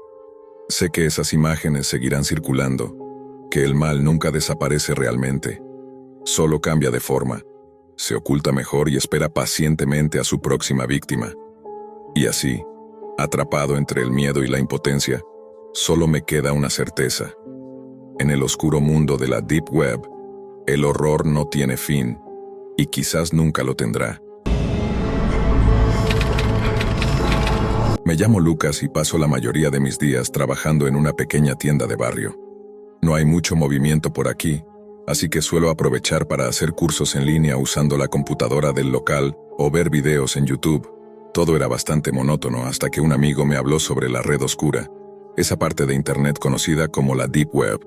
Sé que esas imágenes seguirán circulando, que el mal nunca desaparece realmente, solo cambia de forma, se oculta mejor y espera pacientemente a su próxima víctima. Y así, atrapado entre el miedo y la impotencia, solo me queda una certeza. En el oscuro mundo de la Deep Web, el horror no tiene fin, y quizás nunca lo tendrá. Me llamo Lucas y paso la mayoría de mis días trabajando en una pequeña tienda de barrio. No hay mucho movimiento por aquí, así que suelo aprovechar para hacer cursos en línea usando la computadora del local o ver videos en YouTube. Todo era bastante monótono hasta que un amigo me habló sobre la red oscura, esa parte de Internet conocida como la Deep Web.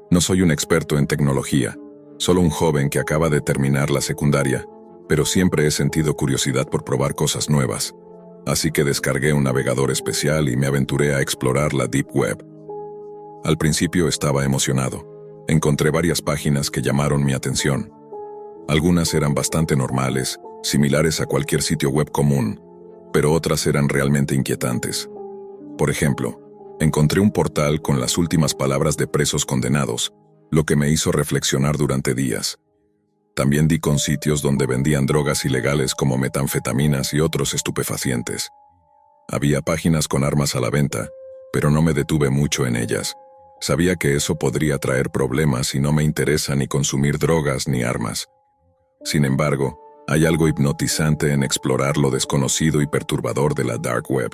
No soy un experto en tecnología, solo un joven que acaba de terminar la secundaria, pero siempre he sentido curiosidad por probar cosas nuevas. Así que descargué un navegador especial y me aventuré a explorar la Deep Web. Al principio estaba emocionado. Encontré varias páginas que llamaron mi atención. Algunas eran bastante normales, similares a cualquier sitio web común, pero otras eran realmente inquietantes. Por ejemplo, encontré un portal con las últimas palabras de presos condenados, lo que me hizo reflexionar durante días. También di con sitios donde vendían drogas ilegales como metanfetaminas y otros estupefacientes. Había páginas con armas a la venta, pero no me detuve mucho en ellas. Sabía que eso podría traer problemas y no me interesa ni consumir drogas ni armas. Sin embargo, Hay algo hipnotizante en explorar lo desconocido y perturbador de la dark web.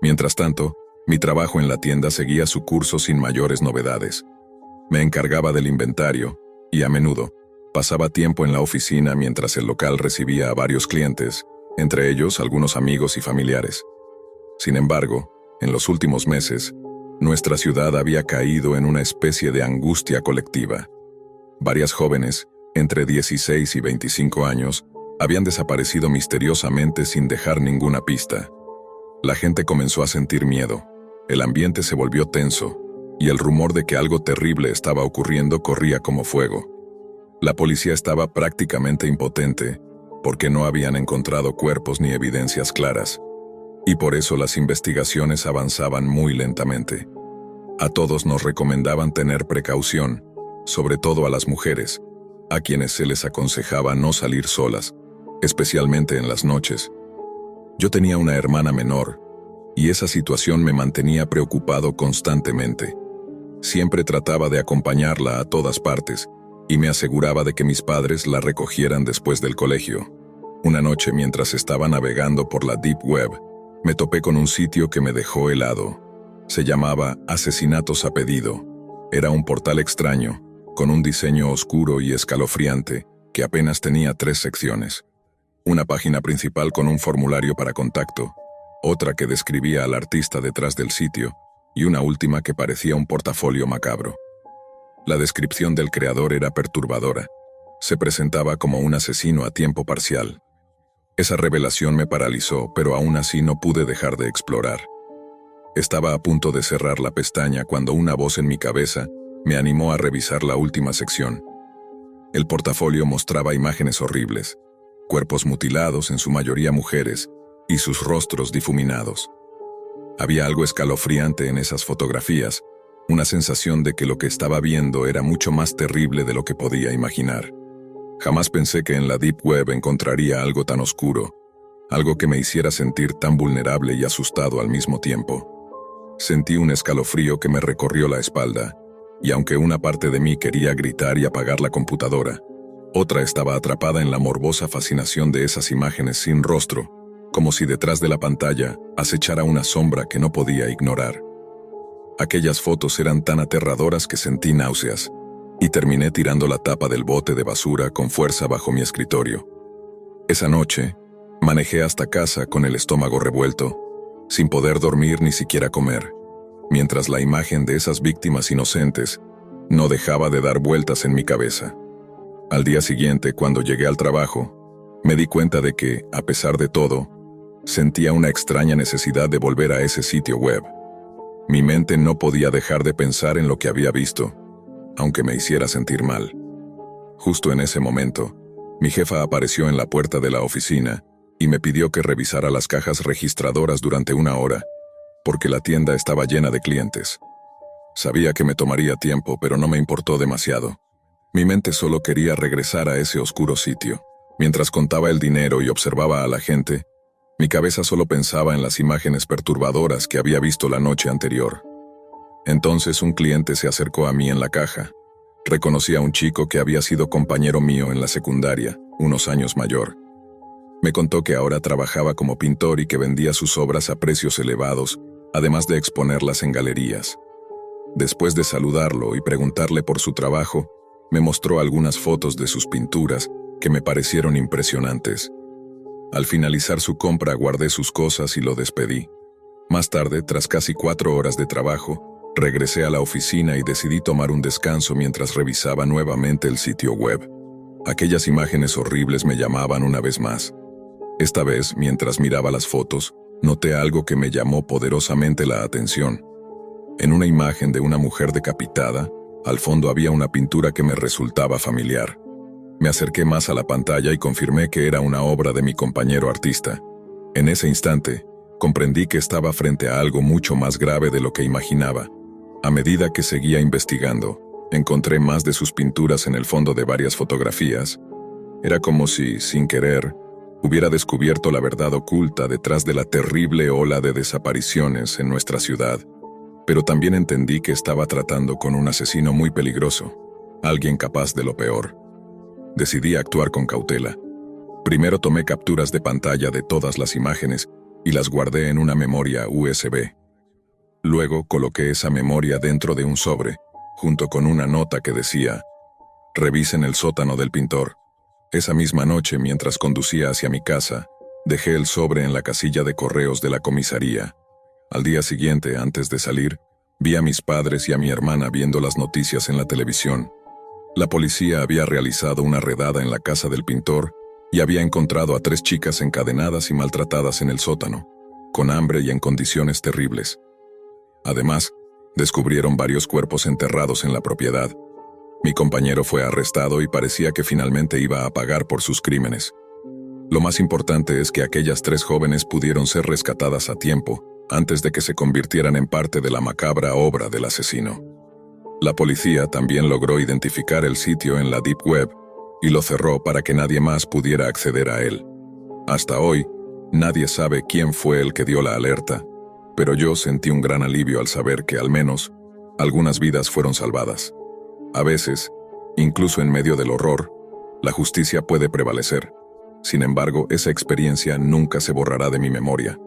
Mientras tanto, mi trabajo en la tienda seguía su curso sin mayores novedades. Me encargaba del inventario y, a menudo, pasaba tiempo en la oficina mientras el local recibía a varios clientes, entre ellos algunos amigos y familiares. Sin embargo, en los últimos meses, nuestra ciudad había caído en una especie de angustia colectiva. Varias jóvenes, entre 16 y 25 años, habían desaparecido misteriosamente sin dejar ninguna pista. La gente comenzó a sentir miedo, el ambiente se volvió tenso, y el rumor de que algo terrible estaba ocurriendo corría como fuego. La policía estaba prácticamente impotente, porque no habían encontrado cuerpos ni evidencias claras, y por eso las investigaciones avanzaban muy lentamente. A todos nos recomendaban tener precaución, sobre todo a las mujeres, a quienes se les aconsejaba no salir solas, especialmente en las noches. Yo tenía una hermana menor, y esa situación me mantenía preocupado constantemente. Siempre trataba de acompañarla a todas partes, y me aseguraba de que mis padres la recogieran después del colegio. Una noche, mientras estaba navegando por la Deep Web, me topé con un sitio que me dejó helado. Se llamaba Asesinatos a Pedido. Era un portal extraño, con un diseño oscuro y escalofriante, que apenas tenía 3 secciones. Una página principal con un formulario para contacto, otra que describía al artista detrás del sitio, y una última que parecía un portafolio macabro. La descripción del creador era perturbadora. Se presentaba como un asesino a tiempo parcial. Esa revelación me paralizó, pero aún así no pude dejar de explorar. Estaba a punto de cerrar la pestaña cuando una voz en mi cabeza me animó a revisar la última sección. El portafolio mostraba imágenes horribles, cuerpos mutilados, en su mayoría mujeres, y sus rostros difuminados. Había algo escalofriante en esas fotografías, una sensación de que lo que estaba viendo era mucho más terrible de lo que podía imaginar. Jamás pensé que en la Deep Web encontraría algo tan oscuro, algo que me hiciera sentir tan vulnerable y asustado al mismo tiempo. Sentí un escalofrío que me recorrió la espalda, y aunque una parte de mí quería gritar y apagar la computadora, otra estaba atrapada en la morbosa fascinación de esas imágenes sin rostro, como si detrás de la pantalla acechara una sombra que no podía ignorar. Aquellas fotos eran tan aterradoras que sentí náuseas, y terminé tirando la tapa del bote de basura con fuerza bajo mi escritorio. Esa noche, manejé hasta casa con el estómago revuelto, sin poder dormir ni siquiera comer, mientras la imagen de esas víctimas inocentes no dejaba de dar vueltas en mi cabeza. Al día siguiente, cuando llegué al trabajo, me di cuenta de que, a pesar de todo, sentía una extraña necesidad de volver a ese sitio web. Mi mente no podía dejar de pensar en lo que había visto, aunque me hiciera sentir mal. Justo en ese momento, mi jefa apareció en la puerta de la oficina y me pidió que revisara las cajas registradoras durante 1 hora, porque la tienda estaba llena de clientes. Sabía que me tomaría tiempo, pero no me importó demasiado. Mi mente solo quería regresar a ese oscuro sitio. Mientras contaba el dinero y observaba a la gente, mi cabeza solo pensaba en las imágenes perturbadoras que había visto la noche anterior. Entonces un cliente se acercó a mí en la caja. Reconocí a un chico que había sido compañero mío en la secundaria, unos años mayor. Me contó que ahora trabajaba como pintor y que vendía sus obras a precios elevados, además de exponerlas en galerías. Después de saludarlo y preguntarle por su trabajo, me mostró algunas fotos de sus pinturas que me parecieron impresionantes. Al finalizar su compra, guardé sus cosas y lo despedí. Más tarde, tras casi 4 horas de trabajo, regresé a la oficina y decidí tomar un descanso mientras revisaba nuevamente el sitio web. Aquellas imágenes horribles me llamaban una vez más. Esta vez, mientras miraba las fotos, noté algo que me llamó poderosamente la atención. En una imagen de una mujer decapitada, al fondo había una pintura que me resultaba familiar. Me acerqué más a la pantalla y confirmé que era una obra de mi compañero artista. En ese instante, comprendí que estaba frente a algo mucho más grave de lo que imaginaba. A medida que seguía investigando, encontré más de sus pinturas en el fondo de varias fotografías. Era como si, sin querer, hubiera descubierto la verdad oculta detrás de la terrible ola de desapariciones en nuestra ciudad. Pero también entendí que estaba tratando con un asesino muy peligroso, alguien capaz de lo peor. Decidí actuar con cautela. Primero tomé capturas de pantalla de todas las imágenes y las guardé en una memoria USB. Luego coloqué esa memoria dentro de un sobre, junto con una nota que decía: revisen el sótano del pintor. Esa misma noche, mientras conducía hacia mi casa, dejé el sobre en la casilla de correos de la comisaría. Al día siguiente, antes de salir, vi a mis padres y a mi hermana viendo las noticias en la televisión. La policía había realizado una redada en la casa del pintor y había encontrado a 3 chicas encadenadas y maltratadas en el sótano, con hambre y en condiciones terribles. Además, descubrieron varios cuerpos enterrados en la propiedad. Mi compañero fue arrestado y parecía que finalmente iba a pagar por sus crímenes. Lo más importante es que aquellas 3 jóvenes pudieron ser rescatadas a tiempo, antes de que se convirtieran en parte de la macabra obra del asesino. La policía también logró identificar el sitio en la Deep Web y lo cerró para que nadie más pudiera acceder a él. Hasta hoy, nadie sabe quién fue el que dio la alerta, pero yo sentí un gran alivio al saber que al menos algunas vidas fueron salvadas. A veces, incluso en medio del horror, la justicia puede prevalecer. Sin embargo, esa experiencia nunca se borrará de mi memoria.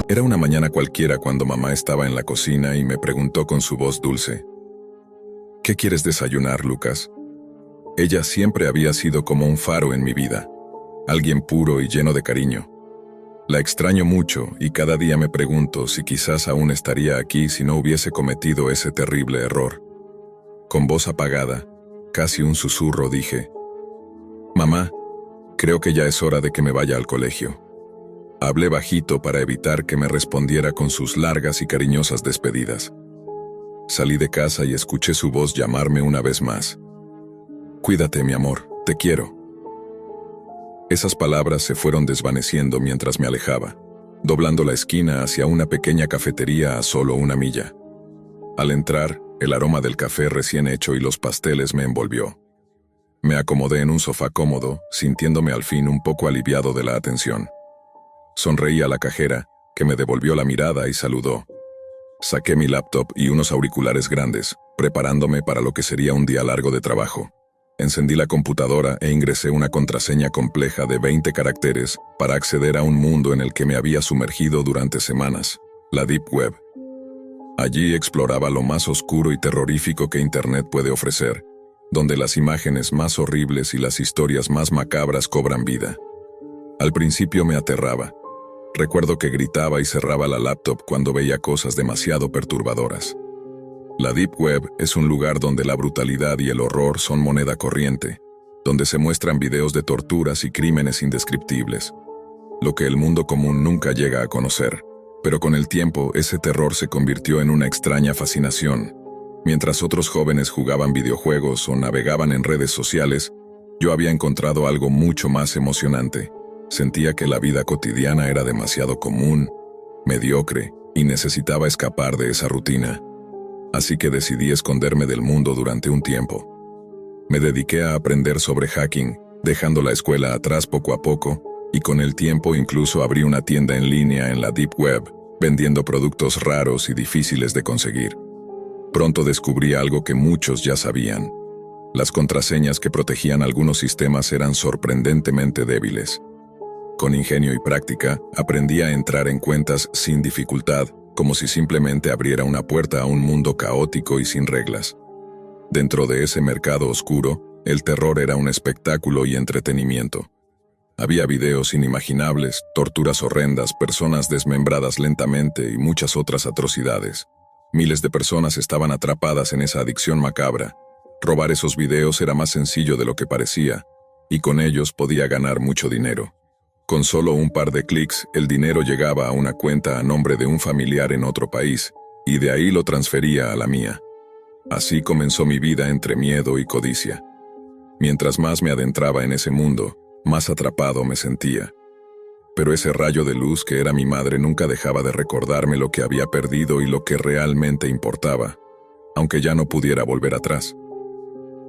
Era una mañana cualquiera cuando mamá estaba en la cocina y me preguntó con su voz dulce: ¿qué quieres desayunar, Lucas? Ella siempre había sido como un faro en mi vida, alguien puro y lleno de cariño. La extraño mucho y cada día me pregunto si quizás aún estaría aquí si no hubiese cometido ese terrible error. Con voz apagada, casi un susurro, dije: mamá, creo que ya es hora de que me vaya al colegio. Hablé bajito para evitar que me respondiera con sus largas y cariñosas despedidas. Salí de casa y escuché su voz llamarme una vez más: cuídate, mi amor, te quiero. Esas palabras se fueron desvaneciendo mientras me alejaba, doblando la esquina hacia una pequeña cafetería a solo 1 milla. Al entrar, el aroma del café recién hecho y los pasteles me envolvió. Me acomodé en un sofá cómodo, sintiéndome al fin un poco aliviado de la atención. Sonreí a la cajera, que me devolvió la mirada y saludó. Saqué mi laptop y unos auriculares grandes, preparándome para lo que sería un día largo de trabajo. Encendí la computadora e ingresé una contraseña compleja de 20 caracteres para acceder a un mundo en el que me había sumergido durante semanas, la Deep Web. Allí exploraba lo más oscuro y terrorífico que Internet puede ofrecer, donde las imágenes más horribles y las historias más macabras cobran vida. Al principio me aterraba. Recuerdo que gritaba y cerraba la laptop cuando veía cosas demasiado perturbadoras. La Deep Web es un lugar donde la brutalidad y el horror son moneda corriente, donde se muestran videos de torturas y crímenes indescriptibles, lo que el mundo común nunca llega a conocer. Pero con el tiempo ese terror se convirtió en una extraña fascinación. Mientras otros jóvenes jugaban videojuegos o navegaban en redes sociales, yo había encontrado algo mucho más emocionante. Sentía que la vida cotidiana era demasiado común, mediocre, y necesitaba escapar de esa rutina. Así que decidí esconderme del mundo durante un tiempo. Me dediqué a aprender sobre hacking, dejando la escuela atrás poco a poco, y con el tiempo incluso abrí una tienda en línea en la Deep Web, vendiendo productos raros y difíciles de conseguir. Pronto descubrí algo que muchos ya sabían. Las contraseñas que protegían algunos sistemas eran sorprendentemente débiles. Con ingenio y práctica, aprendí a entrar en cuentas sin dificultad, como si simplemente abriera una puerta a un mundo caótico y sin reglas. Dentro de ese mercado oscuro, el terror era un espectáculo y entretenimiento. Había videos inimaginables, torturas horrendas, personas desmembradas lentamente y muchas otras atrocidades. Miles de personas estaban atrapadas en esa adicción macabra. Robar esos videos era más sencillo de lo que parecía, y con ellos podía ganar mucho dinero. Con solo un par de clics, el dinero llegaba a una cuenta a nombre de un familiar en otro país, y de ahí lo transfería a la mía. Así comenzó mi vida entre miedo y codicia. Mientras más me adentraba en ese mundo, más atrapado me sentía. Pero ese rayo de luz que era mi madre nunca dejaba de recordarme lo que había perdido y lo que realmente importaba, aunque ya no pudiera volver atrás.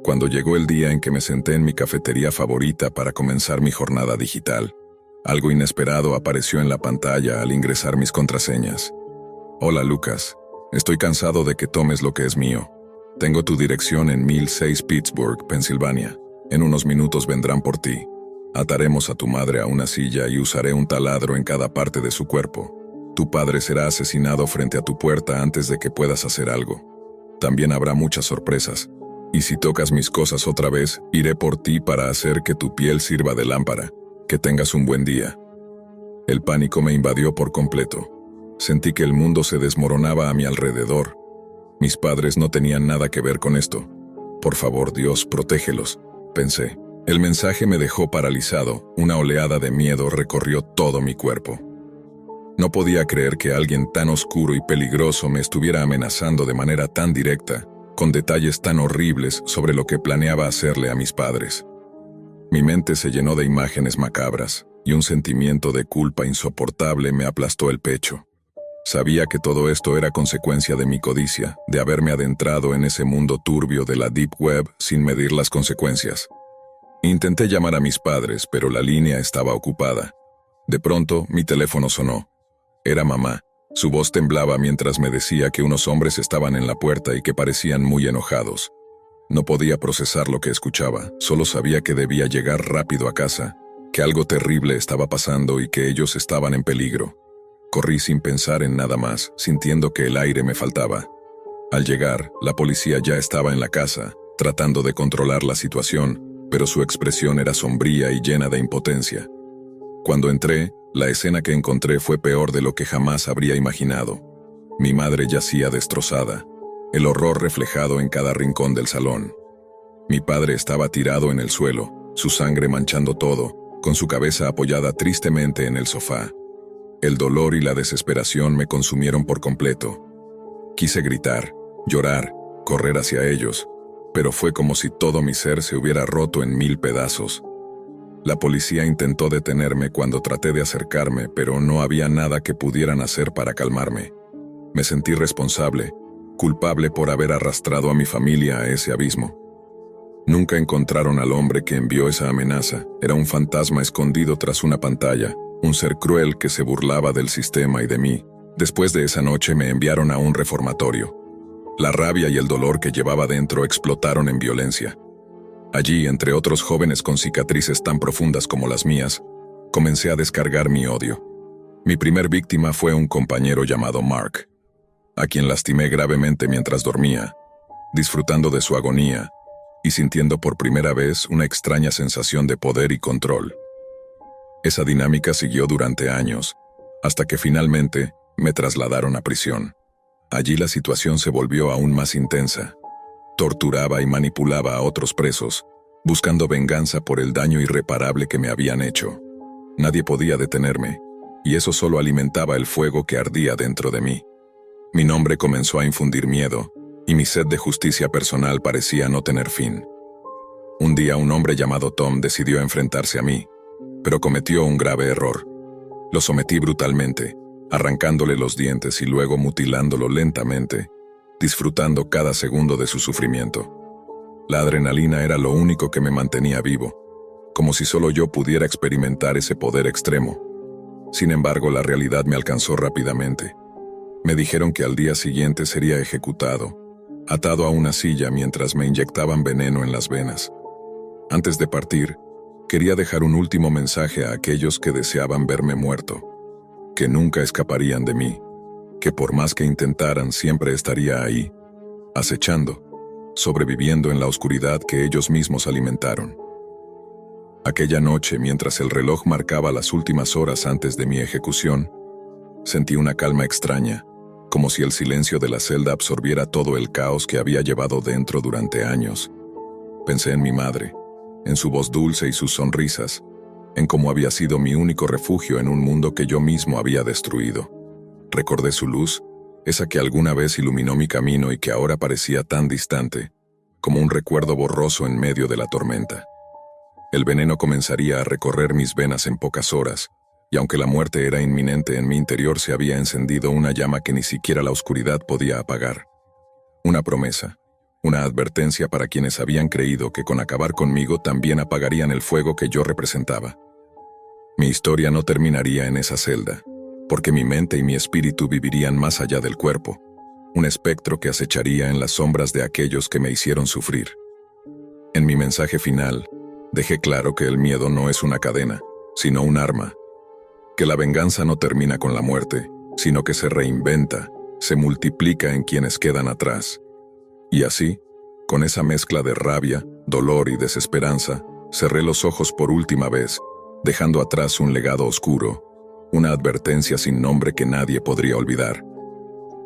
Cuando llegó el día en que me senté en mi cafetería favorita para comenzar mi jornada digital, algo inesperado apareció en la pantalla al ingresar mis contraseñas. Hola, Lucas. Estoy cansado de que tomes lo que es mío. Tengo tu dirección en 1006 Pittsburgh, Pensilvania. En unos minutos vendrán por ti. Ataremos a tu madre a una silla y usaré un taladro en cada parte de su cuerpo. Tu padre será asesinado frente a tu puerta antes de que puedas hacer algo. También habrá muchas sorpresas. Y si tocas mis cosas otra vez, iré por ti para hacer que tu piel sirva de lámpara. Que tengas un buen día. El pánico me invadió por completo. Sentí que el mundo se desmoronaba a mi alrededor. Mis padres no tenían nada que ver con esto. Por favor, Dios, protégelos, pensé. El mensaje me dejó paralizado. Una oleada de miedo recorrió todo mi cuerpo. No podía creer que alguien tan oscuro y peligroso me estuviera amenazando de manera tan directa, con detalles tan horribles sobre lo que planeaba hacerle a mis padres. Mi mente se llenó de imágenes macabras, y un sentimiento de culpa insoportable me aplastó el pecho. Sabía que todo esto era consecuencia de mi codicia, de haberme adentrado en ese mundo turbio de la Deep Web sin medir las consecuencias. Intenté llamar a mis padres, pero la línea estaba ocupada. De pronto, mi teléfono sonó. Era mamá. Su voz temblaba mientras me decía que unos hombres estaban en la puerta y que parecían muy enojados. No podía procesar lo que escuchaba, solo sabía que debía llegar rápido a casa, que algo terrible estaba pasando y que ellos estaban en peligro. Corrí sin pensar en nada más, sintiendo que el aire me faltaba. Al llegar, la policía ya estaba en la casa, tratando de controlar la situación, pero su expresión era sombría y llena de impotencia. Cuando entré, la escena que encontré fue peor de lo que jamás habría imaginado. Mi madre yacía destrozada, el horror reflejado en cada rincón del salón. Mi padre estaba tirado en el suelo, su sangre manchando todo, con su cabeza apoyada tristemente en el sofá. El dolor y la desesperación me consumieron por completo. Quise gritar, llorar, correr hacia ellos, pero fue como si todo mi ser se hubiera roto en 1000 pedazos. La policía intentó detenerme cuando traté de acercarme, pero no había nada que pudieran hacer para calmarme. Me sentí responsable, culpable por haber arrastrado a mi familia a ese abismo. Nunca encontraron al hombre que envió esa amenaza. Era un fantasma escondido tras una pantalla, un ser cruel que se burlaba del sistema y de mí. Después de esa noche me enviaron a un reformatorio. La rabia y el dolor que llevaba dentro explotaron en violencia. Allí, entre otros jóvenes con cicatrices tan profundas como las mías, comencé a descargar mi odio. Mi primer víctima fue un compañero llamado Mark, a quien lastimé gravemente mientras dormía, disfrutando de su agonía y sintiendo por primera vez una extraña sensación de poder y control. Esa dinámica siguió durante años, hasta que finalmente me trasladaron a prisión. Allí la situación se volvió aún más intensa. Torturaba y manipulaba a otros presos, buscando venganza por el daño irreparable que me habían hecho. Nadie podía detenerme, y eso solo alimentaba el fuego que ardía dentro de mí. Mi nombre comenzó a infundir miedo, y mi sed de justicia personal parecía no tener fin. Un día un hombre llamado Tom decidió enfrentarse a mí, pero cometió un grave error. Lo sometí brutalmente, arrancándole los dientes y luego mutilándolo lentamente, disfrutando cada segundo de su sufrimiento. La adrenalina era lo único que me mantenía vivo, como si solo yo pudiera experimentar ese poder extremo. Sin embargo, la realidad me alcanzó rápidamente. Me dijeron que al día siguiente sería ejecutado, atado a una silla mientras me inyectaban veneno en las venas. Antes de partir, quería dejar un último mensaje a aquellos que deseaban verme muerto, que nunca escaparían de mí, que por más que intentaran siempre estaría ahí, acechando, sobreviviendo en la oscuridad que ellos mismos alimentaron. Aquella noche, mientras el reloj marcaba las últimas horas antes de mi ejecución, sentí una calma extraña, como si el silencio de la celda absorbiera todo el caos que había llevado dentro durante años. Pensé en mi madre, en su voz dulce y sus sonrisas, en cómo había sido mi único refugio en un mundo que yo mismo había destruido. Recordé su luz, esa que alguna vez iluminó mi camino y que ahora parecía tan distante, como un recuerdo borroso en medio de la tormenta. El veneno comenzaría a recorrer mis venas en pocas horas, y aunque la muerte era inminente, en mi interior se había encendido una llama que ni siquiera la oscuridad podía apagar. Una promesa, una advertencia para quienes habían creído que con acabar conmigo también apagarían el fuego que yo representaba. Mi historia no terminaría en esa celda, porque mi mente y mi espíritu vivirían más allá del cuerpo, un espectro que acecharía en las sombras de aquellos que me hicieron sufrir. En mi mensaje final, Dejé claro que el miedo no es una cadena, sino un arma. Que la venganza no termina con la muerte, sino que se reinventa, se multiplica en quienes quedan atrás. Y así, con esa mezcla de rabia, dolor y desesperanza, cerré los ojos por última vez, dejando atrás un legado oscuro, una advertencia sin nombre que nadie podría olvidar.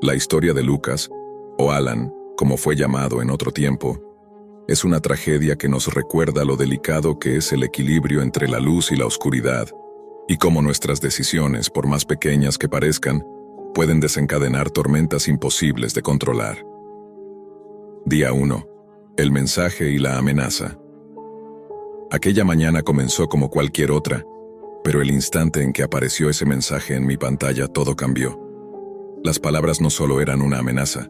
La historia de Lucas, o Alan, como fue llamado en otro tiempo, es una tragedia que nos recuerda lo delicado que es el equilibrio entre la luz y la oscuridad, y cómo nuestras decisiones, por más pequeñas que parezcan, pueden desencadenar tormentas imposibles de controlar. Día 1. El mensaje y la amenaza. Aquella mañana comenzó como cualquier otra, pero el instante en que apareció ese mensaje en mi pantalla todo cambió. Las palabras no solo eran una amenaza,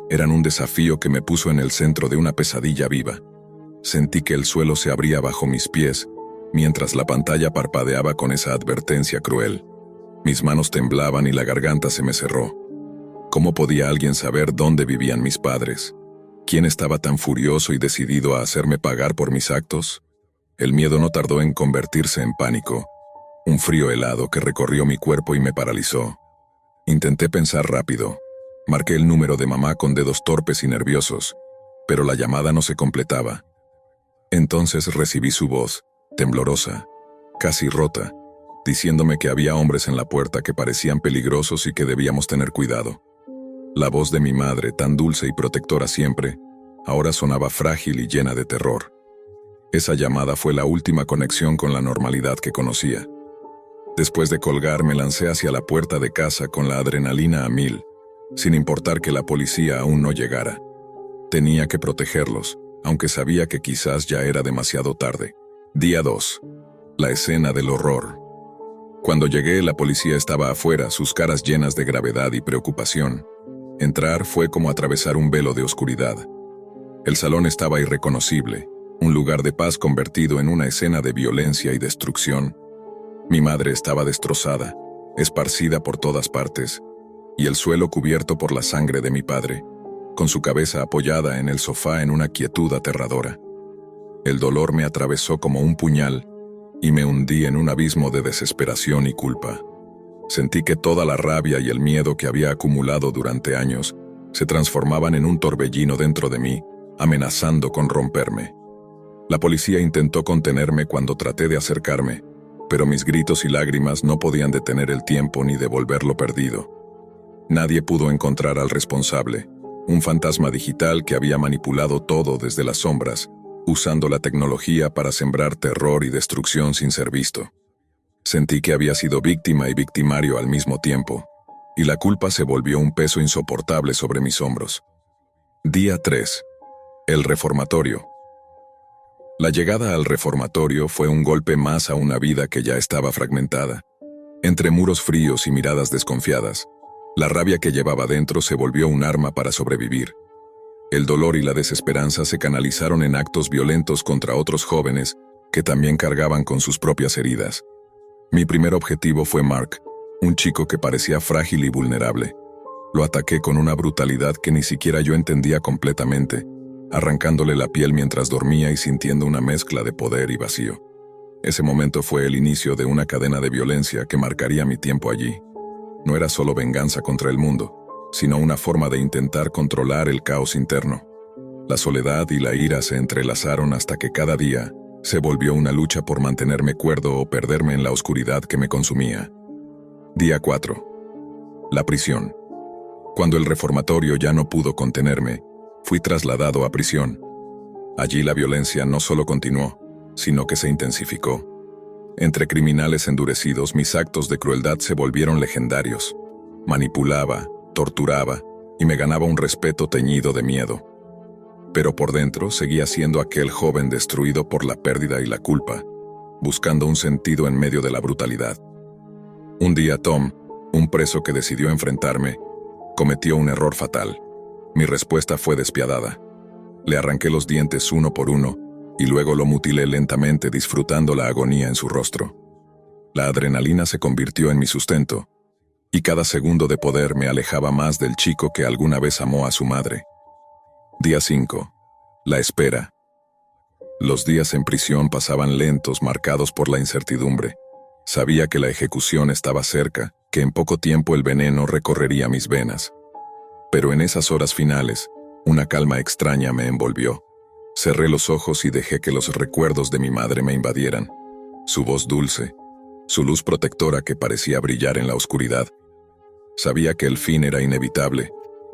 eran un desafío que me puso en el centro de una pesadilla viva. Sentí que el suelo se abría bajo mis pies, mientras la pantalla parpadeaba con esa advertencia cruel. Mis manos temblaban y la garganta se me cerró. ¿Cómo podía alguien saber dónde vivían mis padres? ¿Quién estaba tan furioso y decidido a hacerme pagar por mis actos? El miedo no tardó en convertirse en pánico, un frío helado que recorrió mi cuerpo y me paralizó. Intenté pensar rápido. Marqué el número de mamá con dedos torpes y nerviosos, pero la llamada no se completaba. Entonces recibí su voz, temblorosa, casi rota, diciéndome que había hombres en la puerta que parecían peligrosos y que debíamos tener cuidado. La voz de mi madre, tan dulce y protectora siempre, ahora sonaba frágil y llena de terror. Esa llamada fue la última conexión con la normalidad que conocía. Después de colgar, me lancé hacia la puerta de casa con la adrenalina a 1000, sin importar que la policía aún no llegara. Tenía que protegerlos, aunque sabía que quizás ya era demasiado tarde. Día 2. La escena del horror. Cuando llegué, la policía estaba afuera, sus caras llenas de gravedad y preocupación. Entrar fue como atravesar un velo de oscuridad. El salón estaba irreconocible, un lugar de paz convertido en una escena de violencia y destrucción. Mi madre estaba destrozada, esparcida por todas partes, y el suelo cubierto por la sangre de mi padre, con su cabeza apoyada en el sofá en una quietud aterradora. El dolor me atravesó como un puñal, y me hundí en un abismo de desesperación y culpa. Sentí que toda la rabia y el miedo que había acumulado durante años se transformaban en un torbellino dentro de mí, amenazando con romperme. La policía intentó contenerme cuando traté de acercarme, pero mis gritos y lágrimas no podían detener el tiempo ni devolver lo perdido. Nadie pudo encontrar al responsable, un fantasma digital que había manipulado todo desde las sombras, usando la tecnología para sembrar terror y destrucción sin ser visto. Sentí que había sido víctima y victimario al mismo tiempo, y la culpa se volvió un peso insoportable sobre mis hombros. Día 3. El reformatorio. La llegada al reformatorio fue un golpe más a una vida que ya estaba fragmentada. Entre muros fríos y miradas desconfiadas, la rabia que llevaba dentro se volvió un arma para sobrevivir. El dolor y la desesperanza se canalizaron en actos violentos contra otros jóvenes que también cargaban con sus propias heridas. Mi primer objetivo fue Mark, un chico que parecía frágil y vulnerable. Lo ataqué con una brutalidad que ni siquiera yo entendía completamente, arrancándole la piel mientras dormía y sintiendo una mezcla de poder y vacío. Ese momento fue el inicio de una cadena de violencia que marcaría mi tiempo allí. No era solo venganza contra el mundo, sino una forma de intentar controlar el caos interno. La soledad y la ira se entrelazaron hasta que cada día se volvió una lucha por mantenerme cuerdo o perderme en la oscuridad que me consumía. Día 4. La prisión. Cuando el reformatorio ya no pudo contenerme, fui trasladado a prisión. Allí la violencia no solo continuó, sino que se intensificó. Entre criminales endurecidos, mis actos de crueldad se volvieron legendarios. Manipulaba, torturaba y me ganaba un respeto teñido de miedo. Pero por dentro seguía siendo aquel joven destruido por la pérdida y la culpa, buscando un sentido en medio de la brutalidad. Un día Tom, un preso que decidió enfrentarme, cometió un error fatal. Mi respuesta fue despiadada. Le arranqué los dientes uno por uno y luego lo mutilé lentamente, disfrutando la agonía en su rostro. La adrenalina se convirtió en mi sustento, y cada segundo de poder me alejaba más del chico que alguna vez amó a su madre. Día 5. La espera. Los días en prisión pasaban lentos, marcados por la incertidumbre. Sabía que la ejecución estaba cerca, que en poco tiempo el veneno recorrería mis venas. Pero en esas horas finales, una calma extraña me envolvió. Cerré los ojos y dejé que los recuerdos de mi madre me invadieran. Su voz dulce, su luz protectora que parecía brillar en la oscuridad. Sabía que el fin era inevitable,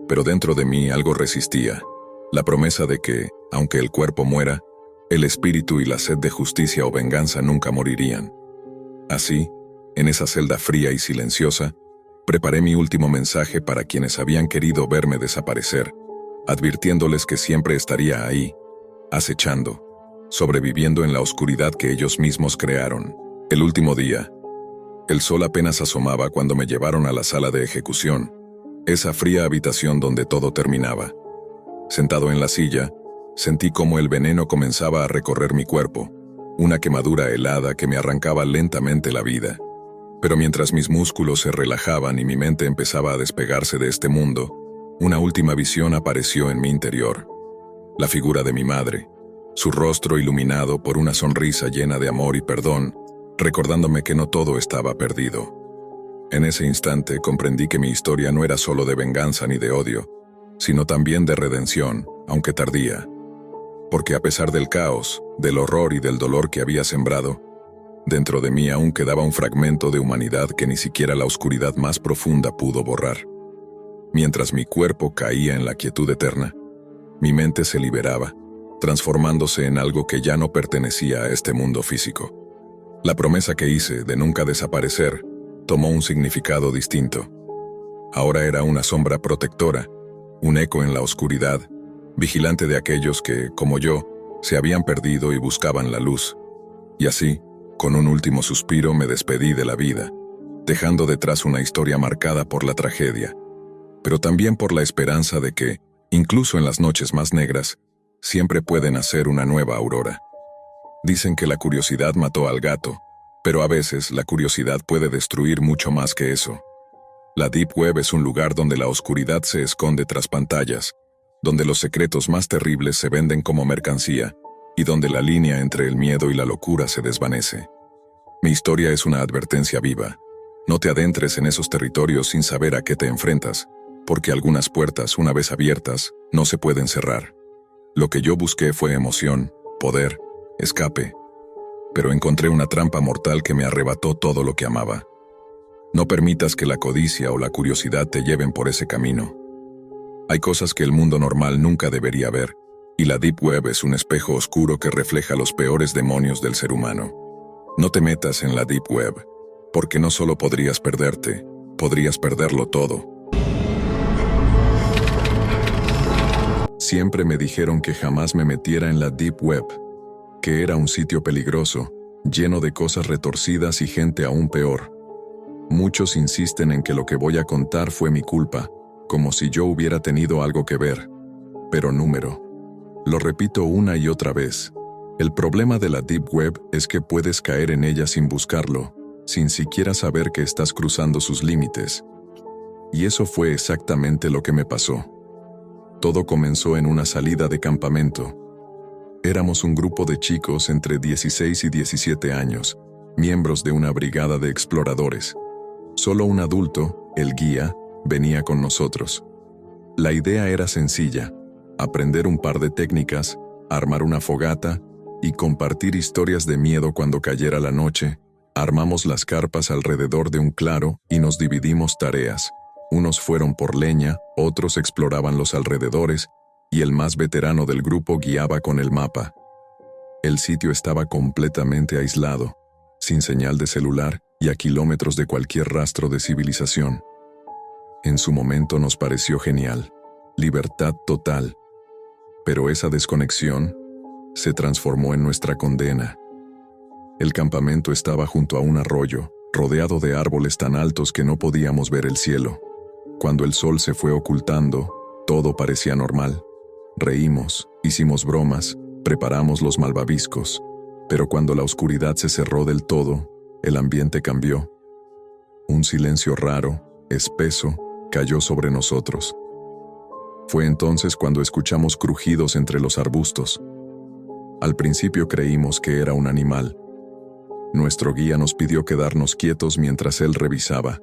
pero dentro de mí algo resistía. La promesa de que, aunque el cuerpo muera, el espíritu y la sed de justicia o venganza nunca morirían. Así, en esa celda fría y silenciosa, preparé mi último mensaje para quienes habían querido verme desaparecer, advirtiéndoles que siempre estaría ahí, acechando, sobreviviendo en la oscuridad que ellos mismos crearon. El último día. El sol apenas asomaba cuando me llevaron a la sala de ejecución, esa fría habitación donde todo terminaba. Sentado en la silla, sentí cómo el veneno comenzaba a recorrer mi cuerpo, una quemadura helada que me arrancaba lentamente la vida. Pero mientras mis músculos se relajaban y mi mente empezaba a despegarse de este mundo, una última visión apareció en mi interior. La figura de mi madre, su rostro iluminado por una sonrisa llena de amor y perdón, recordándome que no todo estaba perdido. En ese instante comprendí que mi historia no era solo de venganza ni de odio, sino también de redención, aunque tardía. Porque a pesar del caos, del horror y del dolor que había sembrado, dentro de mí aún quedaba un fragmento de humanidad que ni siquiera la oscuridad más profunda pudo borrar. Mientras mi cuerpo caía en la quietud eterna, mi mente se liberaba, transformándose en algo que ya no pertenecía a este mundo físico. La promesa que hice de nunca desaparecer tomó un significado distinto. Ahora era una sombra protectora, un eco en la oscuridad, vigilante de aquellos que, como yo, se habían perdido y buscaban la luz. Y así, con un último suspiro me despedí de la vida, dejando detrás una historia marcada por la tragedia, pero también por la esperanza de que, incluso en las noches más negras, siempre puede nacer una nueva aurora. Dicen que la curiosidad mató al gato, pero a veces la curiosidad puede destruir mucho más que eso. La Deep Web es un lugar donde la oscuridad se esconde tras pantallas, donde los secretos más terribles se venden como mercancía, y donde la línea entre el miedo y la locura se desvanece. Mi historia es una advertencia viva. No te adentres en esos territorios sin saber a qué te enfrentas, porque algunas puertas, una vez abiertas, no se pueden cerrar. Lo que yo busqué fue emoción, poder, escape, pero encontré una trampa mortal que me arrebató todo lo que amaba. No permitas que la codicia o la curiosidad te lleven por ese camino. Hay cosas que el mundo normal nunca debería ver, y la Deep Web es un espejo oscuro que refleja los peores demonios del ser humano. No te metas en la Deep Web, porque no solo podrías perderte, podrías perderlo todo. Siempre me dijeron que jamás me metiera en la Deep Web, que era un sitio peligroso, lleno de cosas retorcidas y gente aún peor. Muchos insisten en que lo que voy a contar fue mi culpa, como si yo hubiera tenido algo que ver. Pero número. Lo repito una y otra vez. El problema de la Deep Web es que puedes caer en ella sin buscarlo, sin siquiera saber que estás cruzando sus límites. Y eso fue exactamente lo que me pasó. Todo comenzó en una salida de campamento. Éramos un grupo de chicos entre 16 y 17 años, miembros de una brigada de exploradores. Solo un adulto, el guía, venía con nosotros. La idea era sencilla: aprender un par de técnicas, armar una fogata y compartir historias de miedo cuando cayera la noche. Armamos las carpas alrededor de un claro y nos dividimos tareas. Unos fueron por leña, otros exploraban los alrededores, y el más veterano del grupo guiaba con el mapa. El sitio estaba completamente aislado, sin señal de celular y a kilómetros de cualquier rastro de civilización. En su momento nos pareció genial, libertad total. Pero esa desconexión se transformó en nuestra condena. El campamento estaba junto a un arroyo, rodeado de árboles tan altos que no podíamos ver el cielo. Cuando el sol se fue ocultando, todo parecía normal. Reímos, hicimos bromas, preparamos los malvaviscos, pero cuando la oscuridad se cerró del todo, el ambiente cambió. Un silencio raro, espeso, cayó sobre nosotros. Fue entonces cuando escuchamos crujidos entre los arbustos. Al principio creímos que era un animal. Nuestro guía nos pidió quedarnos quietos mientras él revisaba.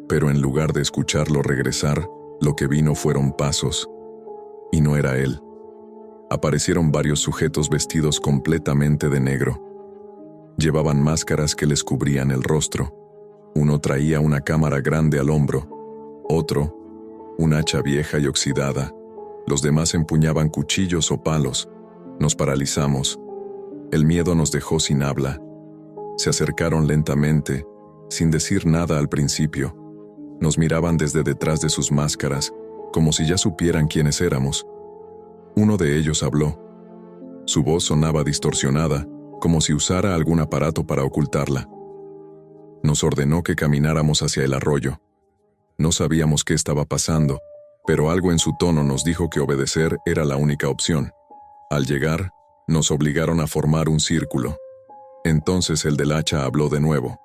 Pero en lugar de escucharlo regresar, lo que vino fueron pasos. Y no era él. Aparecieron varios sujetos vestidos completamente de negro. Llevaban máscaras que les cubrían el rostro. Uno traía una cámara grande al hombro. Otro, un hacha vieja y oxidada. Los demás empuñaban cuchillos o palos. Nos paralizamos. El miedo nos dejó sin habla. Se acercaron lentamente, sin decir nada al principio. Nos miraban desde detrás de sus máscaras, como si ya supieran quiénes éramos. Uno de ellos habló. Su voz sonaba distorsionada, como si usara algún aparato para ocultarla. Nos ordenó que camináramos hacia el arroyo. No sabíamos qué estaba pasando, pero algo en su tono nos dijo que obedecer era la única opción. Al llegar, nos obligaron a formar un círculo. Entonces el del hacha habló de nuevo.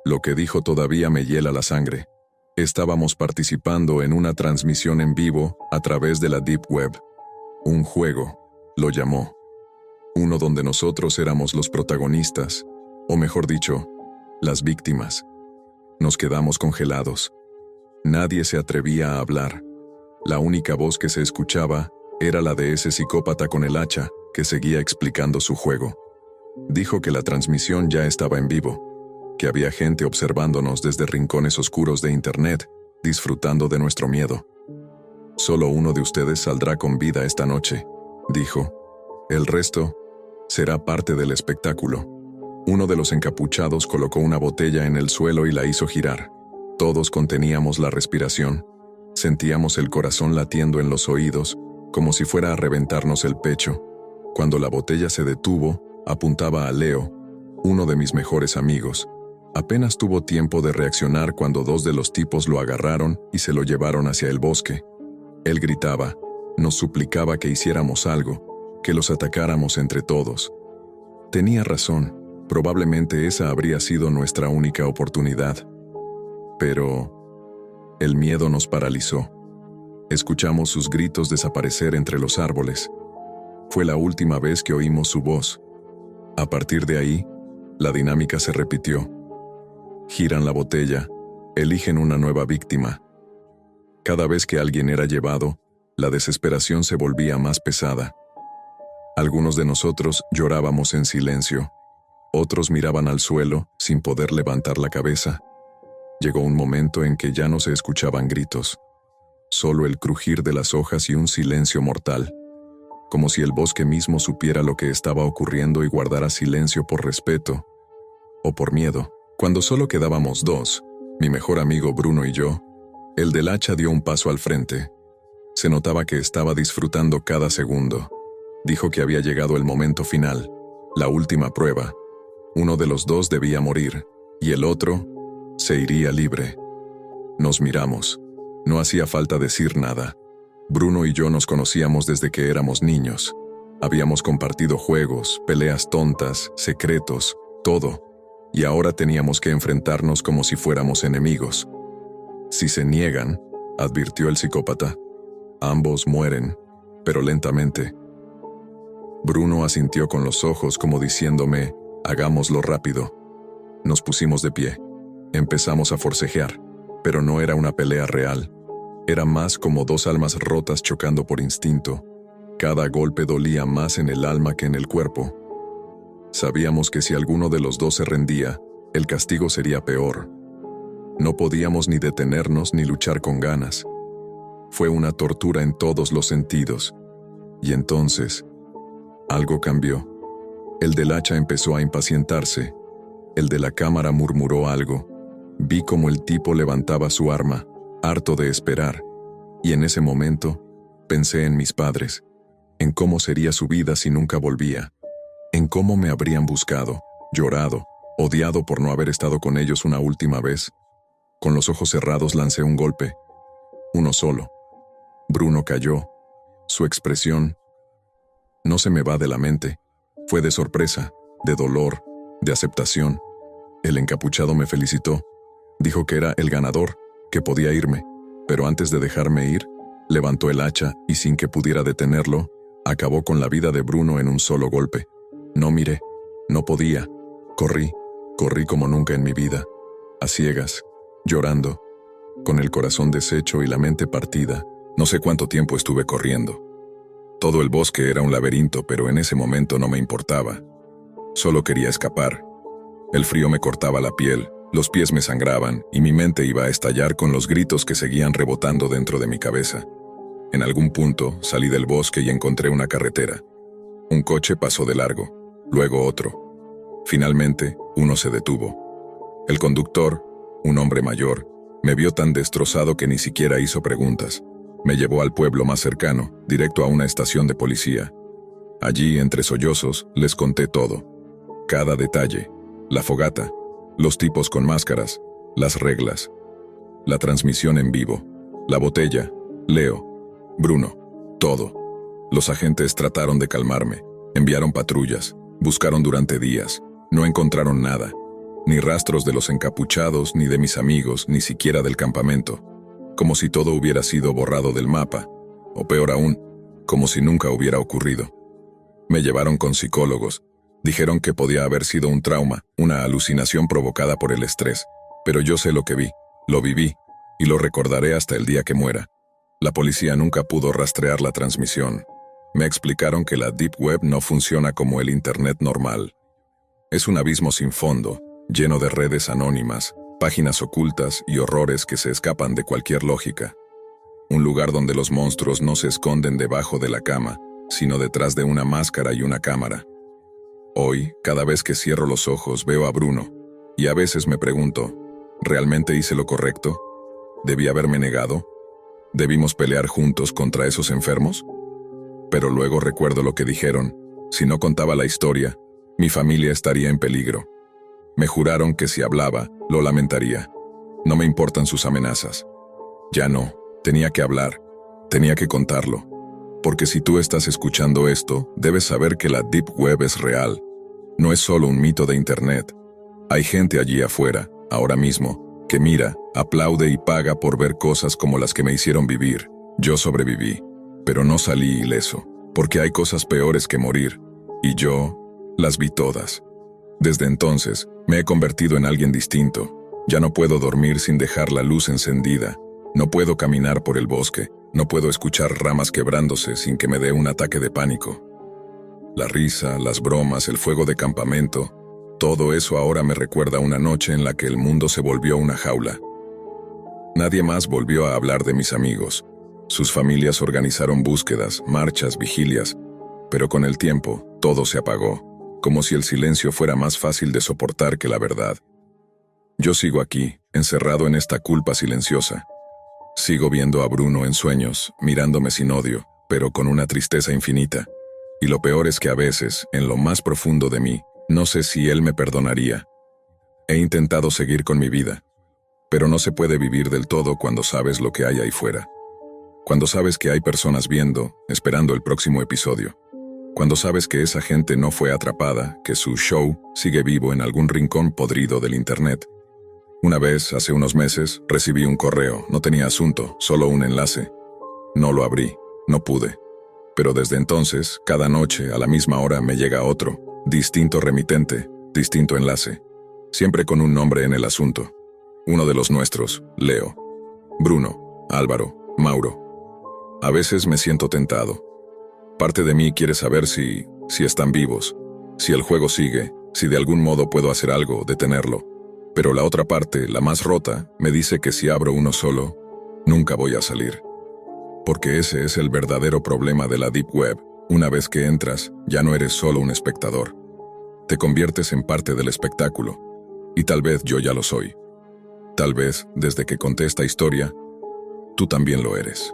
Lo que dijo todavía me hiela la sangre. Estábamos participando en una transmisión en vivo a través de la Deep Web. Un juego, lo llamó. Uno donde nosotros éramos los protagonistas, o mejor dicho, las víctimas. Nos quedamos congelados. Nadie se atrevía a hablar. La única voz que se escuchaba era la de ese psicópata con el hacha que seguía explicando su juego. Dijo que la transmisión ya estaba en vivo, que había gente observándonos desde rincones oscuros de Internet, disfrutando de nuestro miedo. Solo uno de ustedes saldrá con vida esta noche, dijo. El resto será parte del espectáculo. Uno de los encapuchados colocó una botella en el suelo y la hizo girar. Todos conteníamos la respiración. Sentíamos el corazón latiendo en los oídos, como si fuera a reventarnos el pecho. Cuando la botella se detuvo, apuntaba a Leo, uno de mis mejores amigos. Apenas tuvo tiempo de reaccionar cuando dos de los tipos lo agarraron y se lo llevaron hacia el bosque. Él gritaba, nos suplicaba que hiciéramos algo, que los atacáramos entre todos. Tenía razón, probablemente esa habría sido nuestra única oportunidad. Pero el miedo nos paralizó. Escuchamos sus gritos desaparecer entre los árboles. Fue la última vez que oímos su voz. A partir de ahí, la dinámica se repitió. Giran la botella, eligen una nueva víctima. Cada vez que alguien era llevado, la desesperación se volvía más pesada. Algunos de nosotros llorábamos en silencio. Otros miraban al suelo sin poder levantar la cabeza. Llegó un momento en que ya no se escuchaban gritos. Solo el crujir de las hojas y un silencio mortal. Como si el bosque mismo supiera lo que estaba ocurriendo y guardara silencio por respeto o por miedo. Cuando solo quedábamos dos, mi mejor amigo Bruno y yo, el del hacha dio un paso al frente. Se notaba que estaba disfrutando cada segundo. Dijo que había llegado el momento final, la última prueba. Uno de los dos debía morir, y el otro se iría libre. Nos miramos. No hacía falta decir nada. Bruno y yo nos conocíamos desde que éramos niños. Habíamos compartido juegos, peleas tontas, secretos, todo. Y ahora teníamos que enfrentarnos como si fuéramos enemigos. Si se niegan, advirtió el psicópata, ambos mueren, pero lentamente. Bruno asintió con los ojos como diciéndome, hagámoslo rápido. Nos pusimos de pie. Empezamos a forcejear, pero no era una pelea real. Era más como dos almas rotas chocando por instinto. Cada golpe dolía más en el alma que en el cuerpo. Sabíamos que si alguno de los dos se rendía, el castigo sería peor. No podíamos ni detenernos ni luchar con ganas. Fue una tortura en todos los sentidos. Y entonces, algo cambió. El del hacha empezó a impacientarse. El de la cámara murmuró algo. Vi cómo el tipo levantaba su arma, harto de esperar. Y en ese momento, pensé en mis padres, en cómo sería su vida si nunca volvía, en cómo me habrían buscado, llorado, odiado por no haber estado con ellos una última vez. Con los ojos cerrados lancé un golpe, uno solo. Bruno cayó. Su expresión no se me va de la mente. Fue de sorpresa, de dolor, de aceptación. El encapuchado me felicitó. Dijo que era el ganador, que podía irme, pero antes de dejarme ir, levantó el hacha y sin que pudiera detenerlo, Acabó con la vida de Bruno en un solo golpe. No miré, no podía. Corrí como nunca en mi vida, a ciegas, llorando, con el corazón deshecho y la mente partida. No sé cuánto tiempo estuve corriendo. Todo el bosque era un laberinto, pero en ese momento no me importaba. Solo quería escapar. El frío me cortaba la piel, los pies me sangraban y mi mente iba a estallar con los gritos que seguían rebotando dentro de mi cabeza. En algún punto salí del bosque y encontré una carretera. Un coche pasó de largo, luego otro. Finalmente, uno se detuvo. El conductor, un hombre mayor, me vio tan destrozado que ni siquiera hizo preguntas. Me llevó al pueblo más cercano, directo a una estación de policía. Allí, entre sollozos, les conté todo. Cada detalle, la fogata, los tipos con máscaras, las reglas, la transmisión en vivo, la botella, Leo, Bruno, todo. Los agentes trataron de calmarme, enviaron patrullas, buscaron durante días, no encontraron nada, ni rastros de los encapuchados, ni de mis amigos, ni siquiera del campamento, como si todo hubiera sido borrado del mapa, o peor aún, como si nunca hubiera ocurrido. Me llevaron con psicólogos, dijeron que podía haber sido un trauma, una alucinación provocada por el estrés, pero yo sé lo que vi, lo viví, y lo recordaré hasta el día que muera. La policía nunca pudo rastrear la transmisión. Me explicaron que la Deep Web no funciona como el Internet normal. Es un abismo sin fondo, lleno de redes anónimas, páginas ocultas y horrores que se escapan de cualquier lógica. Un lugar donde los monstruos no se esconden debajo de la cama, sino detrás de una máscara y una cámara. Hoy, cada vez que cierro los ojos, veo a Bruno, y a veces me pregunto, ¿realmente hice lo correcto? ¿Debí haberme negado? ¿Debimos pelear juntos contra esos enfermos? Pero luego recuerdo lo que dijeron. Si no contaba la historia, mi familia estaría en peligro. Me juraron que si hablaba, lo lamentaría. No me importan sus amenazas. Ya no, tenía que hablar, tenía que contarlo. Porque si tú estás escuchando esto, debes saber que la Deep Web es real. No es solo un mito de Internet. Hay gente allí afuera, ahora mismo, que mira, aplaude y paga por ver cosas como las que me hicieron vivir. Yo sobreviví, pero no salí ileso, porque hay cosas peores que morir. Y yo las vi todas. Desde entonces, me he convertido en alguien distinto. Ya no puedo dormir sin dejar la luz encendida. No puedo caminar por el bosque. No puedo escuchar ramas quebrándose sin que me dé un ataque de pánico. La risa, las bromas, el fuego de campamento, todo eso ahora me recuerda una noche en la que el mundo se volvió una jaula. Nadie más volvió a hablar de mis amigos. Sus familias organizaron búsquedas, marchas, vigilias, pero con el tiempo todo se apagó, como si el silencio fuera más fácil de soportar que la verdad. Yo sigo aquí, encerrado en esta culpa silenciosa. Sigo viendo a Bruno en sueños, mirándome sin odio, pero con una tristeza infinita. Y lo peor es que a veces, en lo más profundo de mí, no sé si él me perdonaría. He intentado seguir con mi vida, pero no se puede vivir del todo cuando sabes lo que hay ahí fuera. Cuando sabes que hay personas viendo, esperando el próximo episodio. Cuando sabes que esa gente no fue atrapada, que su show sigue vivo en algún rincón podrido del Internet. Una vez, hace unos meses, recibí un correo, no tenía asunto, solo un enlace. No lo abrí, no pude. Pero desde entonces, cada noche, a la misma hora, me llega otro, distinto remitente, distinto enlace. Siempre con un nombre en el asunto. Uno de los nuestros, Leo. Bruno, Álvaro, Mauro. A veces me siento tentado. Parte de mí quiere saber si están vivos, si el juego sigue, si de algún modo puedo hacer algo, detenerlo. Pero la otra parte, la más rota, me dice que si abro uno solo, nunca voy a salir. Porque ese es el verdadero problema de la Deep Web. Una vez que entras, ya no eres solo un espectador. Te conviertes en parte del espectáculo. Y tal vez yo ya lo soy. Tal vez, desde que conté esta historia, tú también lo eres.